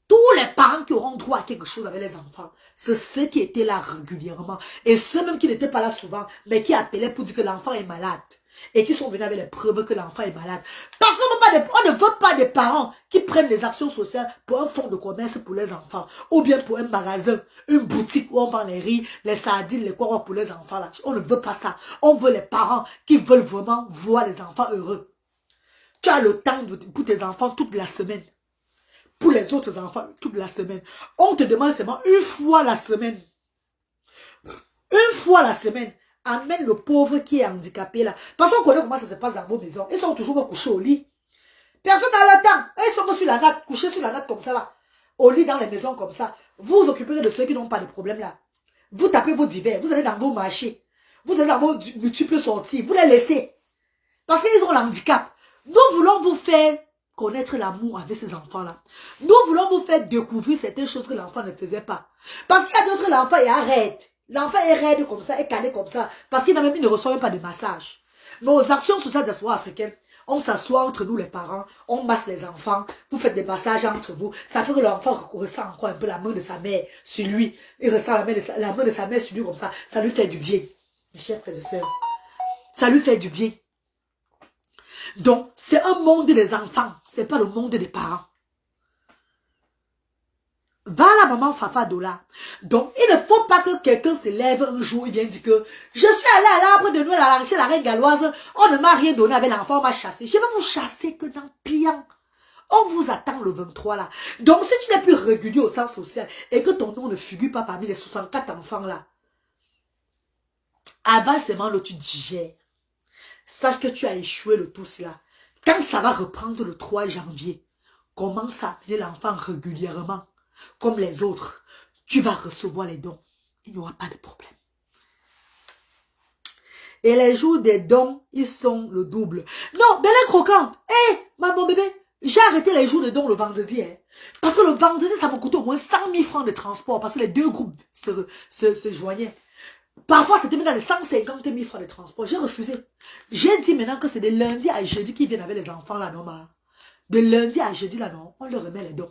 Tous les parents qui auront droit à quelque chose avec les enfants, c'est ceux qui étaient là régulièrement. Et ceux même qui n'étaient pas là souvent, mais qui appelaient pour dire que l'enfant est malade. Et qui sont venus avec les preuves que l'enfant est malade. Parce qu'on ne veut pas des parents qui prennent les actions sociales pour un fonds de commerce pour les enfants. Ou bien pour un magasin, une boutique où on vend les riz, les sardines, les quoi pour les enfants. Là. On ne veut pas ça. On veut les parents qui veulent vraiment voir les enfants heureux. Tu as le temps pour tes enfants toute la semaine. Pour les autres enfants, toute la semaine. On te demande seulement une fois la semaine. Une fois la semaine. Amène le pauvre qui est handicapé là. Parce qu'on connaît comment ça se passe dans vos maisons. Ils sont toujours couchés au lit. Personne n'a le temps. Ils sont sur la natte, couchés sur la natte comme ça là. Au lit dans les maisons comme ça. Vous vous occupez de ceux qui n'ont pas de problème là. Vous tapez vos divers. Vous allez dans vos marchés. Vous allez dans vos multiples sorties. Vous les laissez. Parce qu'ils ont l'handicap. Nous voulons vous faire connaître l'amour avec ces enfants-là. Nous voulons vous faire découvrir certaines choses que l'enfant ne faisait pas. Parce qu'il y a d'autres, l'enfant est raide. L'enfant est raide comme ça, est calé comme ça. Parce qu'il ne reçoit même pas de massage. Mais aux actions sociales diaspora africaines, on s'assoit entre nous les parents, on masse les enfants, vous faites des massages entre vous. Ça fait que l'enfant ressent encore un peu la main de sa mère sur lui. Il ressent la main de sa mère sur lui comme ça. Ça lui fait du bien. Mes chers frères et sœurs, ça lui fait du bien. Donc, c'est un monde des enfants. C'est pas le monde des parents. Va la maman Fafa Dola. Donc, il ne faut pas que quelqu'un se lève un jour et vienne dire que je suis allé à l'arbre de Noël à la chez la reine galloise, on ne m'a rien donné avec l'enfant, on m'a chassé. Je vais vous chasser que dans pliant. On vous attend le 23 là. Donc, si tu n'es plus régulier au sens social et que ton nom ne figure pas parmi les 64 enfants là, avale seulement là tu digères. Sache que tu as échoué le tout cela. Quand ça va reprendre le 3 janvier, commence à appeler l'enfant régulièrement. Comme les autres, tu vas recevoir les dons. Il n'y aura pas de problème. Et les jours des dons, ils sont le double. Non, Belle croquante. Hé, mon bébé, j'ai arrêté les jours de dons le vendredi. Hein, parce que le vendredi, ça me coûtait au moins 100 000 francs de transport. Parce que les deux groupes se joignaient. Parfois, c'était même dans les 150 000 francs de transport. J'ai refusé. J'ai dit maintenant que c'est de lundi à jeudi qu'ils viennent avec les enfants là, non, de lundi à jeudi là, non, on leur remet les dons.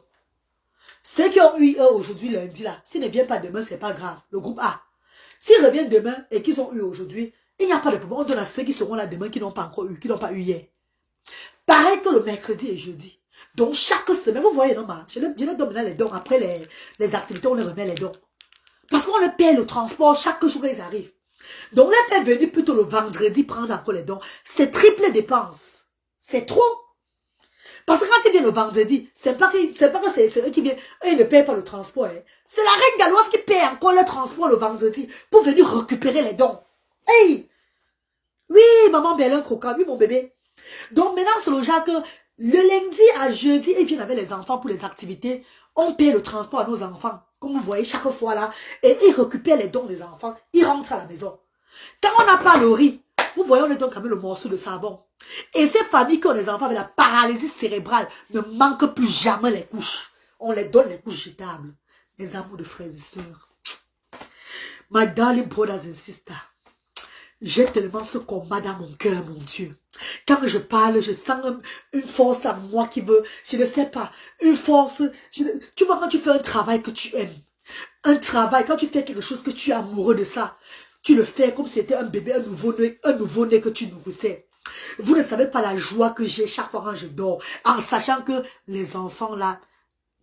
Ceux qui ont eu eux aujourd'hui, lundi, là, s'ils ne viennent pas demain, c'est pas grave. Le groupe A. S'ils reviennent demain et qu'ils ont eu aujourd'hui, il n'y a pas de problème. On donne à ceux qui seront là demain, qui n'ont pas encore eu, qui n'ont pas eu hier. Pareil que le mercredi et jeudi. Donc, chaque semaine, vous voyez, non, je leur donne maintenant les dons. Après les activités, on leur remet les dons. Parce qu'on leur paye le transport chaque jour qu'ils arrivent. Donc, on leur fait venir plutôt le vendredi prendre encore les dons. C'est triple dépense. C'est trop. Parce que quand ils viennent le vendredi, c'est pas que c'est eux qui viennent, eux ils ne payent pas le transport. Hein. C'est la reine galloise qui paye encore le transport le vendredi pour venir récupérer les dons. Hey! Oui, maman Bélin croquant, oui mon bébé. Donc maintenant c'est le genre que le lundi à jeudi, ils viennent avec les enfants pour les activités. On paye le transport à nos enfants, comme vous voyez chaque fois là. Et ils récupèrent les dons des enfants, ils rentrent à la maison. Quand on n'a pas le riz, vous voyez on leur donne quand même le morceau de savon. Et ces familles qui ont des enfants avec la paralysie cérébrale ne manquent plus jamais les couches. On les donne les couches jetables. Les amours de frères et sœurs. My darling brothers and sisters. J'ai tellement ce combat dans mon cœur, mon Dieu. Quand je parle, je sens une force à moi qui veut, je ne sais pas, une force. Tu vois, quand tu fais un travail que tu aimes, un travail, quand tu fais quelque chose que tu es amoureux de ça, tu le fais comme si c'était un bébé, un nouveau-né que tu nourrissais. Vous ne savez pas la joie que j'ai chaque fois quand je dors, en sachant que les enfants là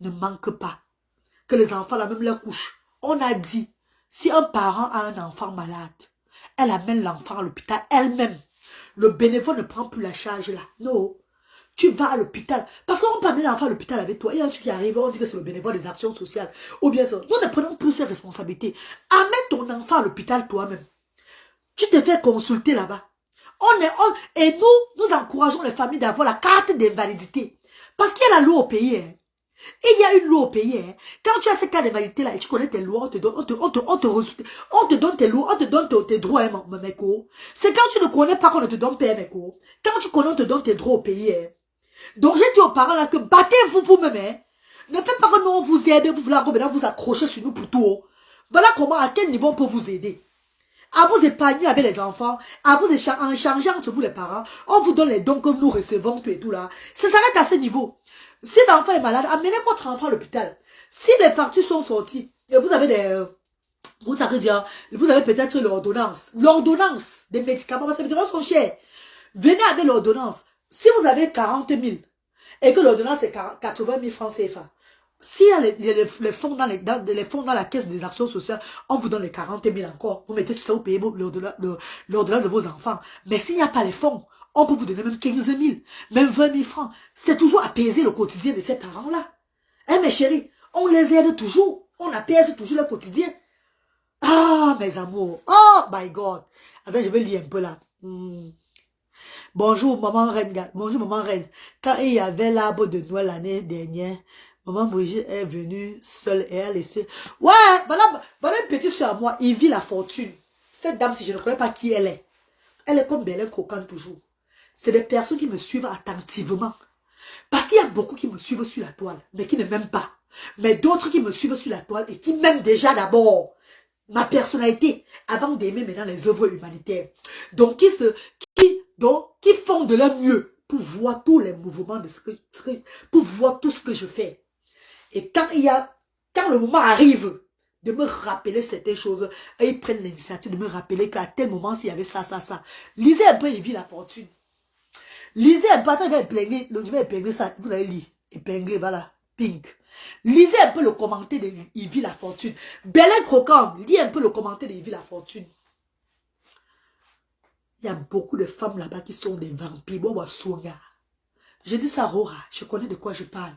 ne manquent pas. Que les enfants là, même leur couche. On a dit, si un parent a un enfant malade, elle amène l'enfant à l'hôpital elle-même. Le bénévole ne prend plus la charge là. Non. Tu vas à l'hôpital. Parce qu'on peut amener l'enfant à l'hôpital avec toi. Et un truc qui arrive, on dit que c'est le bénévole des actions sociales. Ou bien ça. Nous ne prenons plus ces responsabilités. Amène ton enfant à l'hôpital toi-même. Tu te fais consulter là-bas. Et nous encourageons les familles d'avoir la carte d'invalidité. Parce qu'il y a la loi au pays. Hein. Et il y a une loi au pays. Hein. Quand tu as cette carte d'invalidité là et tu connais tes lois, on te donne tes lois, on te donne tes droits, hein, meko. C'est quand tu ne connais pas qu'on ne te donne pas, meko. Quand tu connais, on te donne tes droits au pays. Hein. Donc j'ai dit aux parents là que battez-vous vous-même. Hein. Ne faites pas que nous on vous aide, vous voulez maintenant vous accrocher sur nous pour tout. Voilà comment, à quel niveau on peut vous aider. À vous épargner avec les enfants, à vous en changeant entre vous les parents, on vous donne les dons que nous recevons, tout et tout là. Ça s'arrête à ce niveau. Si l'enfant est malade, amenez votre enfant à l'hôpital. Si les factures sont sorties, et vous avez vous avez peut-être l'ordonnance. L'ordonnance des médicaments, parce que les médicaments sont chers. Venez avec l'ordonnance. Si vous avez 40 000 et que l'ordonnance est 80 000 francs CFA, s'il y a les fonds dans la caisse des actions sociales, on vous donne les 40 000 encore. Vous mettez tout ça, vous payez l'ordonnance de vos enfants. Mais s'il n'y a pas les fonds, on peut vous donner même 15 000, même 20 000 francs. C'est toujours apaiser le quotidien de ces parents-là. Hein, mes chéris, on les aide toujours. On apaise toujours le quotidien. Ah, mes amours. Oh, my God. Attends, je vais lire un peu là. Bonjour, maman reine. Bonjour, maman reine. Quand il y avait l'arbre de Noël l'année dernière, maman Brigitte est venue seule et a laissé... Ouais, voilà une petite soeur à moi, il vit la fortune. Cette dame, si je ne connais pas qui elle est comme Bélin croquante toujours. C'est des personnes qui me suivent attentivement. Parce qu'il y a beaucoup qui me suivent sur la toile, mais qui ne m'aiment pas. Mais d'autres qui me suivent sur la toile et qui m'aiment déjà d'abord ma personnalité avant d'aimer maintenant les œuvres humanitaires. Donc, qui font de leur mieux pour voir tous les mouvements, pour voir tout ce que je fais. Et quand le moment arrive de me rappeler certaines choses, ils prennent l'initiative de me rappeler qu'à tel moment, s'il y avait ça. Lisez un peu, il vit la fortune. Lisez un peu, attends, je vais épingler ça, vous allez lire. Épingler, voilà. Pink. Lisez un peu le commentaire de Yves La Fortune. Belen Croquant, lisez un peu le commentaire de Yves La Fortune. Il y a beaucoup de femmes là-bas qui sont des vampires. Je dis ça, Rora, je connais de quoi je parle.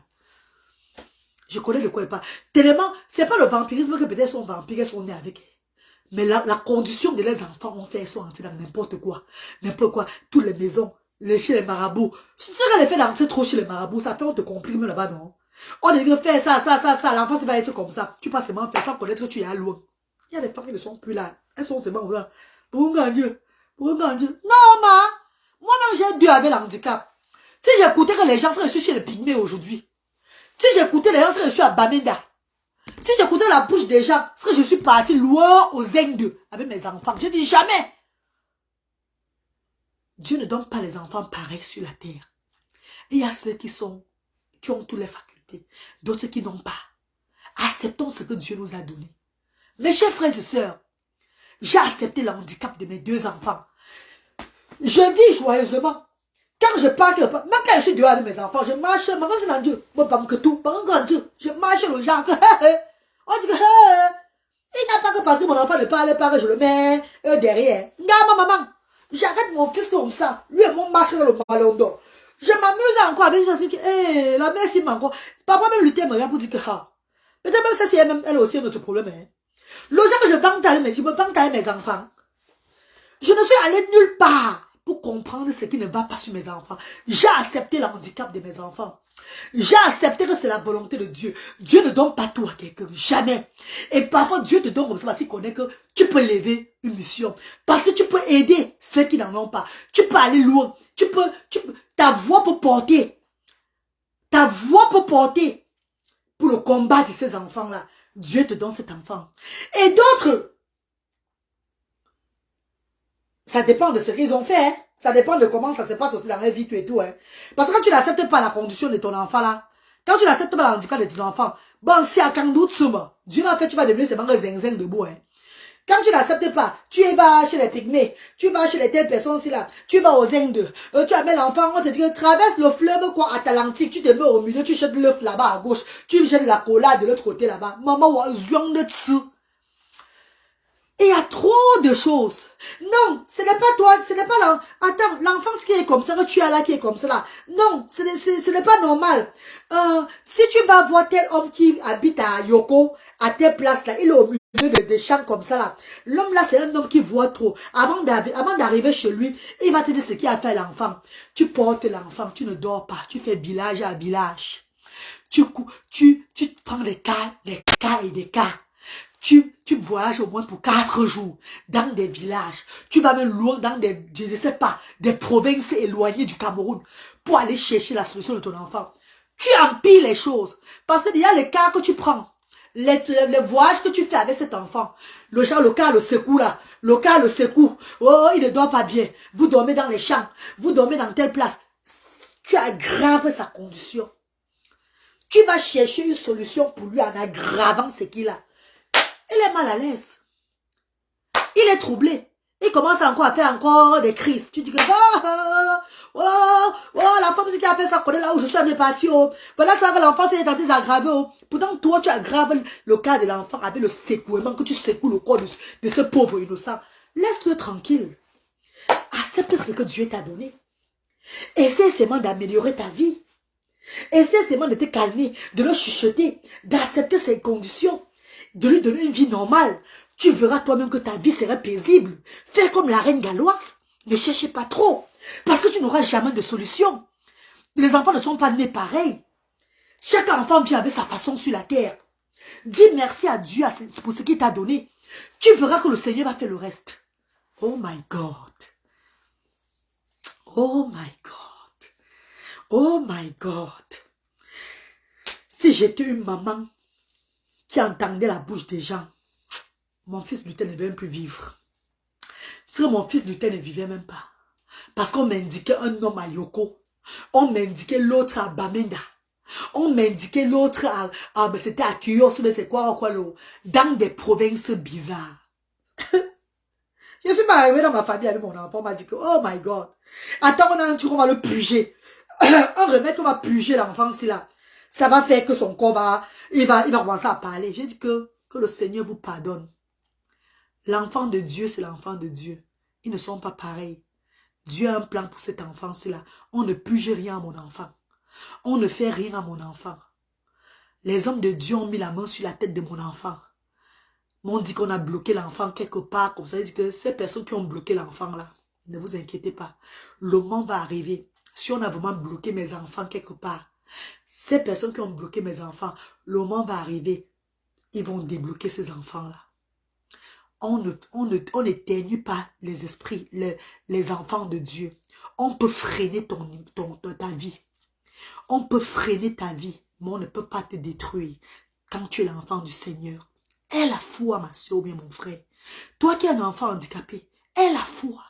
Je connais de quoi je parle. Tellement, c'est pas le vampirisme que peut-être sont vampires, elles sont nées avec. Mais la condition de les enfants ont fait, elles sont entrées dans n'importe quoi. N'importe quoi. Toutes les maisons, chez les marabouts. Ce qu'elle fait d'entrer trop chez les marabouts, ça fait on te complique même là-bas, non? On devrait faire ça. L'enfant, ça va être comme ça. Tu passes seulement faire sans connaître que tu es à loin. Il y a des femmes qui ne sont plus là. Elles sont seulement là. Pour un Dieu. Non, ma. Moi-même, j'ai dû avec l'handicap. Si j'écoutais que les gens seraient chez les pygmées aujourd'hui. Si j'écoutais les gens seraient à Bamenda. Si j'écoutais la bouche des gens, c'est que je suis parti loin aux Zeng avec mes enfants. Je dis jamais. Dieu ne donne pas les enfants pareils sur la terre. Et il y a ceux qui ont toutes les facultés. D'autres qui n'ont pas. Acceptons ce que Dieu nous a donné. Mes chers frères et sœurs, j'ai accepté le handicap de mes 2 enfants. Je vis joyeusement. Quand je pars, même quand je suis dehors avec mes enfants, je marche, je marche dans Dieu. Je marche aux gens. On dit que il n'a pas que parce que mon enfant ne parle pas que je le mets derrière. Maman, j'arrête mon fils comme ça. Lui et mon marche dans le ballon d'or. Je m'amuse encore avec les enfants. La mère s'y encore. Papa même lui me regarde pour dire que peut-être même ça c'est elle aussi un autre problème. Le jour que je vante avec mes enfants, je ne suis allé nulle part pour comprendre ce qui ne va pas sur mes enfants. J'ai accepté le handicap de mes enfants. J'ai accepté que c'est la volonté de Dieu. Dieu ne donne pas tout à quelqu'un, jamais. Et parfois, Dieu te donne comme ça parce qu'il connaît que tu peux lever une mission. Parce que tu peux aider ceux qui n'en ont pas. Tu peux aller loin. Ta voix peut porter. Ta voix peut porter pour le combat de ces enfants-là. Dieu te donne cet enfant. Et d'autres, ça dépend de ce qu'ils ont fait. Hein. Ça dépend de comment ça se passe aussi dans leur vie, tout et tout. Hein. Parce que quand tu n'acceptes pas la condition de ton enfant là, quand tu n'acceptes pas le handicap de ton enfant, bon, si à Kandout Souma, Dieu m'a fait, tu vas devenir ce manque zing debout. Hein. Quand tu n'acceptes pas, tu vas chez les pygmées, tu vas chez les telles personnes aussi là, tu vas aux Indes, tu amènes l'enfant, on te dit que traverse le fleuve quoi, Atlantique, tu te mets au milieu, tu jettes l'œuf là-bas à gauche, tu jettes la cola de l'autre côté là-bas. Maman, de dessous. Il y a trop de choses. Non, ce n'est pas toi, ce n'est pas là. Attends, l'enfance qui est comme ça, que tu as là qui est comme ça là. Non, ce n'est pas normal. Si tu vas voir tel homme qui habite à Yoko, à telle place là, il est au milieu des champs comme ça là. L'homme là, c'est un homme qui voit trop. Avant d'arriver chez lui, il va te dire ce qu'il a fait à l'enfant. Tu portes l'enfant, tu ne dors pas, tu fais village à village. Tu prends des cas et des cas. Tu voyages au moins pour 4 jours dans des villages. Tu vas même loin dans des, je ne sais pas, des provinces éloignées du Cameroun pour aller chercher la solution de ton enfant. Tu empires les choses. Parce qu'il y a les cas que tu prends. Les voyages que tu fais avec cet enfant. Le genre, le cas le secoue là. Le cas le secoue. Oh, il ne dort pas bien. Vous dormez dans les champs. Vous dormez dans telle place. Tu aggraves sa condition. Tu vas chercher une solution pour lui en aggravant ce qu'il a. Il est mal à l'aise. Il est troublé. Il commence encore à faire encore des crises. Tu dis que, la femme qui a fait ça, connaît là où je suis à mes parties. Voilà ça que l'enfant s'est tenté d'aggraver. Pourtant, toi, tu aggraves le cas de l'enfant avec le secouement, que tu secoues le corps de ce pauvre innocent. Laisse-le tranquille. Accepte ce que Dieu t'a donné. Essaie seulement d'améliorer ta vie. Essaie seulement de te calmer, de le chuchoter, d'accepter ses conditions. De lui donner une vie normale, tu verras toi-même que ta vie sera paisible. Fais comme la reine galloise. Ne cherchez pas trop. Parce que tu n'auras jamais de solution. Les enfants ne sont pas nés pareils. Chaque enfant vit avec sa façon sur la terre. Dis merci à Dieu pour ce qu'il t'a donné. Tu verras que le Seigneur va faire le reste. Oh my God. Oh my God. Oh my God. Si j'étais une maman qui entendait la bouche des gens, mon fils Luther ne devait même plus vivre. Si mon fils Luther ne vivait même pas. Parce qu'on m'indiquait un homme à Yoko. On m'indiquait l'autre à Bamenda. On m'indiquait l'autre à c'était à Kiyos, mais c'est quoi, dans des provinces bizarres. Je suis pas arrivée dans ma famille avec mon enfant, on m'a dit que, oh my God. Attends, on a un truc, on va le puger. Un remède, on va puger l'enfant, c'est là. Ça va faire que son corps va, il va commencer à parler. J'ai dit que le Seigneur vous pardonne. L'enfant de Dieu, c'est l'enfant de Dieu. Ils ne sont pas pareils. Dieu a un plan pour cet enfant-là. On ne purge rien à mon enfant. On ne fait rien à mon enfant. Les hommes de Dieu ont mis la main sur la tête de mon enfant. On dit qu'on a bloqué l'enfant quelque part. Comme ça, il dit que ces personnes qui ont bloqué l'enfant là, ne vous inquiétez pas. Le moment va arriver. Si on a vraiment bloqué mes enfants quelque part, ces personnes qui ont bloqué mes enfants, le moment va arriver. Ils vont débloquer ces enfants-là. On n'éteigne pas les esprits, les enfants de Dieu. On peut freiner ta vie. On peut freiner ta vie, mais on ne peut pas te détruire quand tu es l'enfant du Seigneur. Aie la foi, ma soeur ou bien mon frère. Toi qui es un enfant handicapé, aie la foi.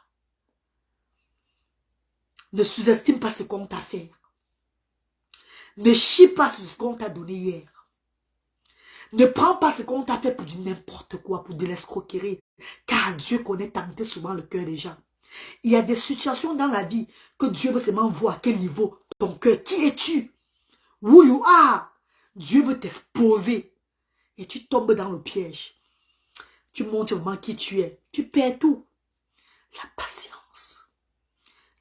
Ne sous-estime pas ce qu'on t'a fait. Ne chie pas sur ce qu'on t'a donné hier. Ne prends pas ce qu'on t'a fait pour dire n'importe quoi, pour de l'escroquerie. Car Dieu connaît tenter souvent le cœur des gens. Il y a des situations dans la vie que Dieu veut seulement voir à quel niveau ton cœur. Qui es-tu? Who you are? Dieu veut t'exposer. Et tu tombes dans le piège. Tu montres vraiment qui tu es. Tu perds tout. La patience.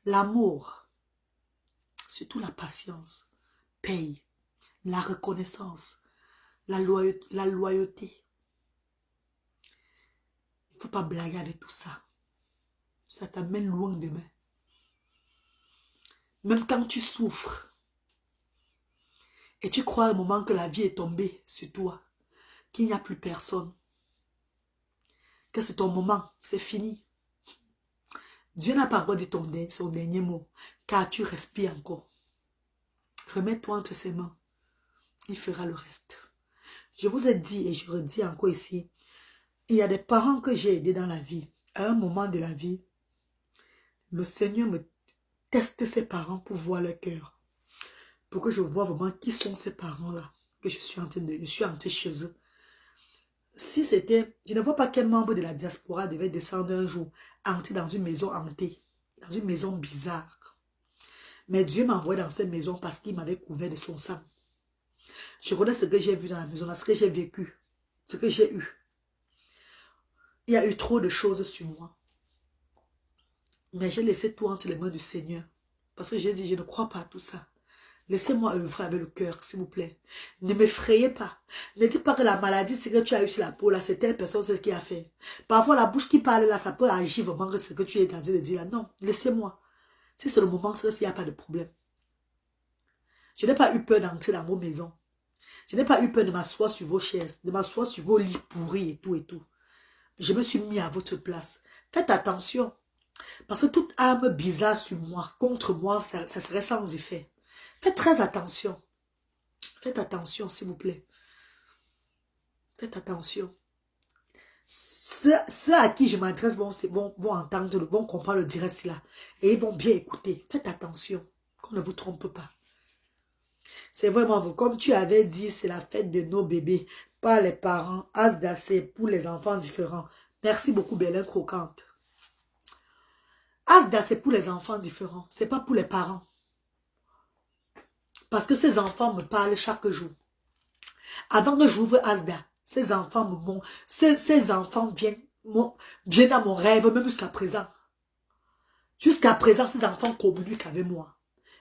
L'amour. Surtout la patience. Paye. La reconnaissance. La loyauté. Il ne faut pas blaguer avec tout ça. Ça t'amène loin demain. Même quand tu souffres et tu crois au moment que la vie est tombée sur toi, qu'il n'y a plus personne, que c'est ton moment, c'est fini. Dieu n'a pas encore dit son dernier mot, car tu respires encore. Remets-toi entre ses mains. Il fera le reste. Je vous ai dit et je redis encore ici, il y a des parents que j'ai aidés dans la vie. À un moment de la vie, le Seigneur me teste ses parents pour voir leur cœur. Pour que je vois vraiment qui sont ces parents-là. Que je suis entrée chez eux. Si c'était, je ne vois pas quel membre de la diaspora devait descendre un jour, entrer dans une maison hantée. Dans une maison bizarre. Mais Dieu m'a envoyé dans cette maison parce qu'il m'avait couvert de son sang. Je connais ce que j'ai vu dans la maison, ce que j'ai vécu, ce que j'ai eu. Il y a eu trop de choses sur moi. Mais j'ai laissé tout entre les mains du Seigneur. Parce que j'ai dit, je ne crois pas à tout ça. Laissez-moi œuvrer avec le cœur, s'il vous plaît. Ne m'effrayez pas. Ne dites pas que la maladie, c'est que tu as eu sur la peau, là, c'est telle personne, c'est ce qui a fait. Parfois, la bouche qui parle, là, ça peut agir vraiment que ce que tu es en train de dire, là. Non, laissez-moi. Si c'est le moment, c'est s'il n'y a pas de problème. Je n'ai pas eu peur d'entrer dans vos maisons. Je n'ai pas eu peur de m'asseoir sur vos chaises, de m'asseoir sur vos lits pourris et tout et tout. Je me suis mis à votre place. Faites attention. Parce que toute arme bizarre sur moi, contre moi, ça serait sans effet. Faites très attention. Faites attention, s'il vous plaît. Faites attention. Ceux à qui je m'adresse vont entendre, vont comprendre le direct là. Et ils vont bien écouter. Faites attention. Qu'on ne vous trompe pas. C'est vraiment vous. Comme tu avais dit, c'est la fête de nos bébés. Pas les parents. As d'assez pour les enfants différents. Merci beaucoup, Bélin Croquante. As d'assez pour les enfants différents. C'est pas pour les parents. Parce que ces enfants me parlent chaque jour. Avant que j'ouvre Asda, ces enfants viennent à mon rêve, même jusqu'à présent. Jusqu'à présent, ces enfants communiquent avec moi.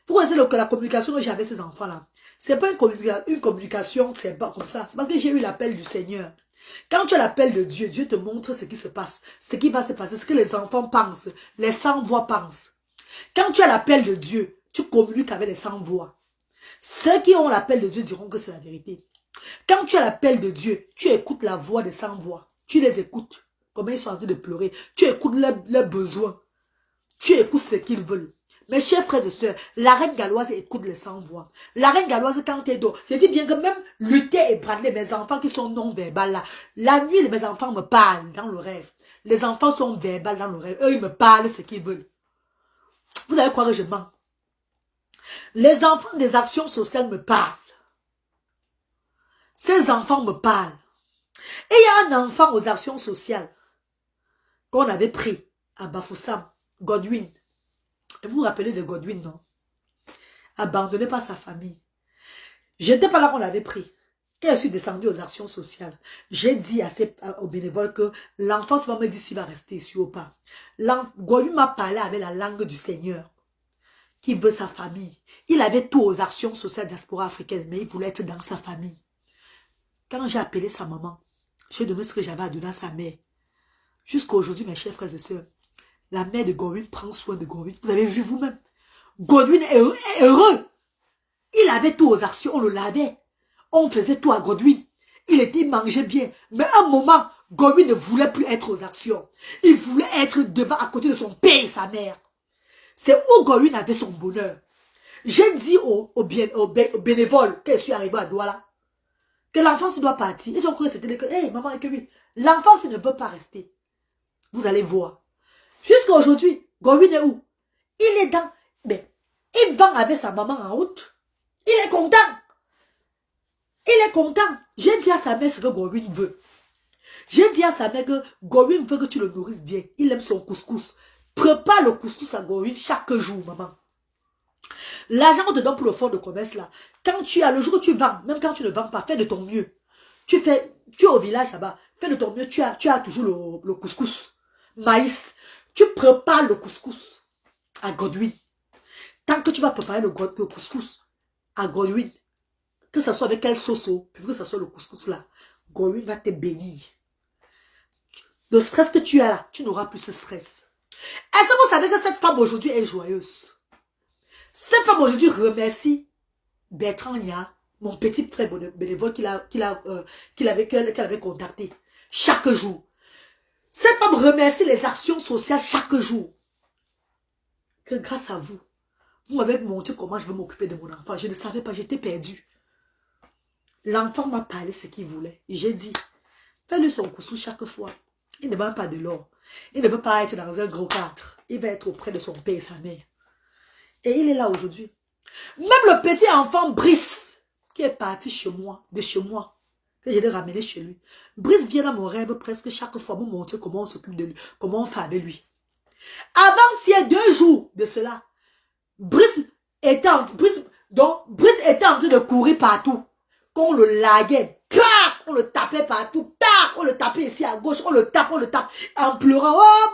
Vous connaissez que la communication que j'ai avec ces enfants-là, c'est pas une communication, c'est pas comme ça. C'est parce que j'ai eu l'appel du Seigneur. Quand tu as l'appel de Dieu, Dieu te montre ce qui se passe, ce qui va se passer, ce que les enfants pensent, les sans-voix pensent. Quand tu as l'appel de Dieu, tu communiques avec les sans-voix. Ceux qui ont l'appel de Dieu diront que c'est la vérité. Quand tu as l'appel de Dieu, tu écoutes la voix des sans-voix. Tu les écoutes. Comment ils sont en train de pleurer. Tu écoutes leurs besoins. Tu écoutes ce qu'ils veulent. Mes chers frères et sœurs, la reine galloise écoute les sans-voix. La reine galloise, quand elle dort, je dis bien que même lutter et branler mes enfants qui sont non-verbales là. La nuit, mes enfants me parlent dans le rêve. Les enfants sont verbales dans le rêve. Eux, ils me parlent ce qu'ils veulent. Vous allez croire que je mens. Les enfants des actions sociales me parlent. Ces enfants me parlent. Et il y a un enfant aux actions sociales qu'on avait pris à Bafoussam, Godwin. Vous vous rappelez de Godwin, non? Abandonné par sa famille. Je n'étais pas là qu'on l'avait pris. Quand je suis descendue aux actions sociales, j'ai dit aux bénévoles que l'enfant va me dire s'il va rester ici ou pas. Goyu m'a parlé avec la langue du Seigneur, qui veut sa famille. Il avait tout aux actions sociales diaspora africaine, mais il voulait être dans sa famille. Quand j'ai appelé sa maman, j'ai donné ce que j'avais à donner à sa mère. Jusqu'à aujourd'hui, mes chers frères et sœurs, la mère de Godwin prend soin de Godwin. Vous avez vu vous-même. Godwin est heureux. Il avait tout aux actions, on le lavait. On faisait tout à Godwin. Il mangeait bien. Mais à un moment, Godwin ne voulait plus être aux actions. Il voulait être devant, à côté de son père et sa mère. C'est où Godwin avait son bonheur. J'ai dit aux bénévoles, quand je suis arrivé à Douala, que l'enfance doit partir. Ils ont cru que c'était que, hey, maman, et que oui, l'enfance ne veut pas rester. Vous allez voir. Jusqu'à aujourd'hui, Godwin est où? Il est dans, mais il vend avec sa maman en route. Il est content. Il est content. J'ai dit à sa mère ce que Godwin veut. J'ai dit à sa mère que Godwin veut que tu le nourrisses bien. Il aime son couscous. Prépare le couscous à Godwin chaque jour, maman. L'argent qu'on te donne pour le fonds de commerce là, quand tu as le jour où tu vends, même quand tu ne vends pas, fais de ton mieux. Tu es au village là-bas, fais de ton mieux, tu as toujours le couscous. Maïs, tu prépares le couscous à Godwin. Tant que tu vas préparer le couscous à Godwin, que ce soit avec quelle sauce, puis que ce soit le couscous là, Godwin va te bénir. Le stress que tu as là, tu n'auras plus ce stress. Est-ce que vous savez que cette femme aujourd'hui est joyeuse? Cette femme aujourd'hui remercie Bertrand Nia, mon petit frère bénévole qu'elle avait contacté chaque jour. Cette femme remercie les actions sociales chaque jour. Que grâce à vous, vous m'avez montré comment je vais m'occuper de mon enfant. Je ne savais pas, j'étais perdue. L'enfant m'a parlé ce qu'il voulait. Et j'ai dit, fais-lui son couscous chaque fois. Il ne demande pas de l'or. Il ne veut pas être dans un gros cadre. Il va être auprès de son père et sa mère. Et il est là aujourd'hui. Même le petit enfant Brice, qui est parti de chez moi, que je l'ai ramené chez lui. Brice vient dans mon rêve presque chaque fois me montrer comment on s'occupe de lui, comment on fait avec lui. Avant-hier, 2 jours de cela, Brice était en train de courir partout. Qu'on le laguait, on le tapait partout, on le tapait ici à gauche, on le tape, en pleurant, oh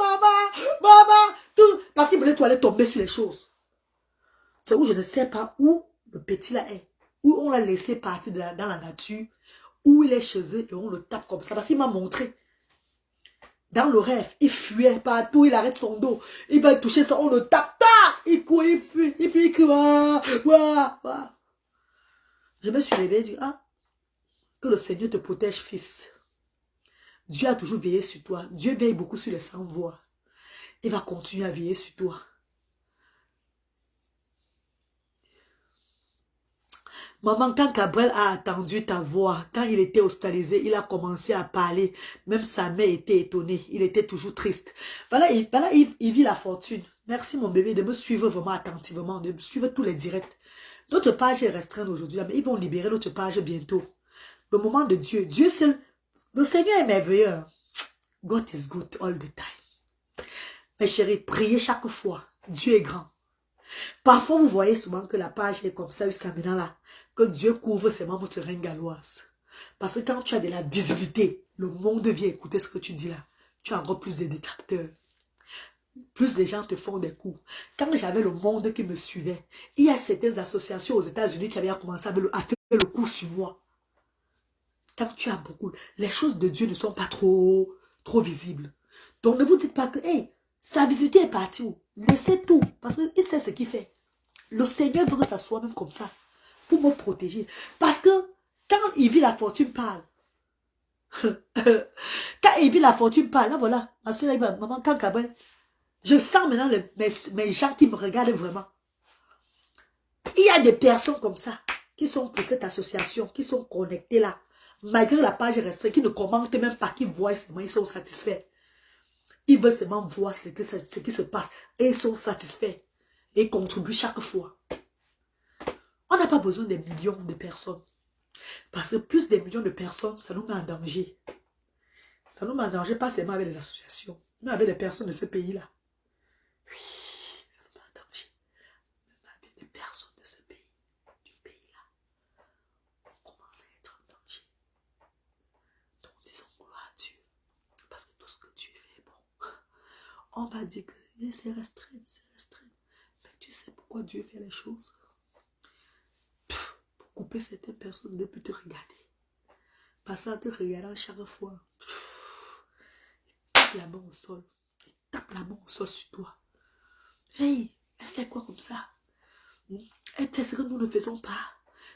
maman, tout, parce qu'il voulait aller tomber sur les choses. C'est où je ne sais pas où le petit là est, où on l'a laissé partir dans la nature, où il est chez eux et on le tape comme ça, parce qu'il m'a montré. Dans le rêve, il fuyait partout, il arrête son dos, il va toucher ça, on le tape, il court, il fuit, il crie, ouah. Je me suis réveillée et dit, que le Seigneur te protège, fils. Dieu a toujours veillé sur toi. Dieu veille beaucoup sur les sans-voix. Il va continuer à veiller sur toi. Maman, quand Gabriel a entendu ta voix, quand il était hospitalisé, il a commencé à parler. Même sa mère était étonnée. Il était toujours triste. Voilà, il vit la fortune. Merci mon bébé de me suivre vraiment attentivement, de me suivre tous les directs. Notre page est restreinte aujourd'hui, mais ils vont libérer notre page bientôt. Le moment de Dieu. Dieu seul. Le Seigneur est merveilleux. God is good all the time. Mes chéris, priez chaque fois. Dieu est grand. Parfois, vous voyez souvent que la page est comme ça jusqu'à maintenant là. Que Dieu couvre ses membres terrain galloise. Parce que quand tu as de la visibilité, le monde vient écouter ce que tu dis là. Tu as encore plus de détracteurs. Plus de gens te font des coups. Quand j'avais le monde qui me suivait, il y a certaines associations aux États-Unis qui avaient commencé à faire le coup sur moi. Quand tu as beaucoup, les choses de Dieu ne sont pas trop visibles. Donc ne vous dites pas que, hey, sa visibilité est partie où? Laissez tout, parce qu'il sait ce qu'il fait. Le Seigneur veut que ça soit même comme ça, pour me protéger. Parce que quand il vit la fortune parle, quand il vit la fortune parle, là voilà, ma soeur, maman, quand Gabriel, je sens maintenant mes gens qui me regardent vraiment. Il y a des personnes comme ça, qui sont pour cette association, qui sont connectées là. Malgré la page restreinte, qui ne commentent même pas, qui voient seulement, ils sont satisfaits. Ils veulent seulement voir ce qui se passe. Et ils sont satisfaits. Et ils contribuent chaque fois. On n'a pas besoin des millions de personnes. Parce que plus des millions de personnes, ça nous met en danger. Ça nous met en danger, pas seulement avec les associations, mais avec les personnes de ce pays-là. Oui, ça nous met en danger. Même avec les personnes de ce pays, du pays-là. On va dire que c'est restreint, c'est restreint. Mais tu sais pourquoi Dieu fait les choses? Pour couper certaines personnes de plus te regarder. Parce qu'en te regardant chaque fois, il tape la main au sol. Il tape la main au sol sur toi. Hey, elle fait quoi comme ça? Elle fait ce que nous ne faisons pas.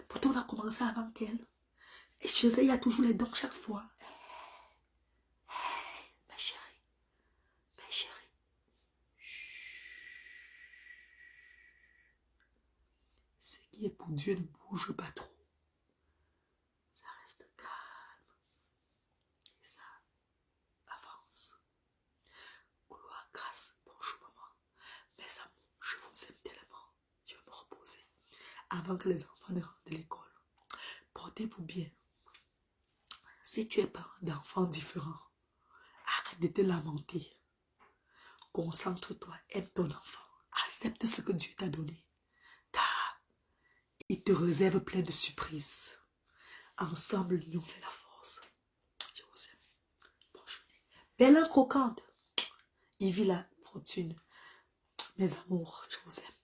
Pourtant, on a commencé avant qu'elle. Et chez elle, il y a toujours les dons chaque fois. Ma chérie, ma chérie. Ce qui est pour Dieu ne bouge pas trop. Ça reste calme. Et ça avance. Gloire, grâce, bonjour maman. Mes amours, je vous aime tellement. Je vais me reposer. Avant que les enfants ne rentrent de l'école. Portez-vous bien. Si tu es parent d'enfants différents, arrête de te lamenter. Concentre-toi, aime ton enfant. Accepte ce que Dieu t'a donné. Car il te réserve plein de surprises. Ensemble, l'union fait la force. Je vous aime. Bonne journée. Belle croquante. Il vit la fortune. Mes amours, je vous aime.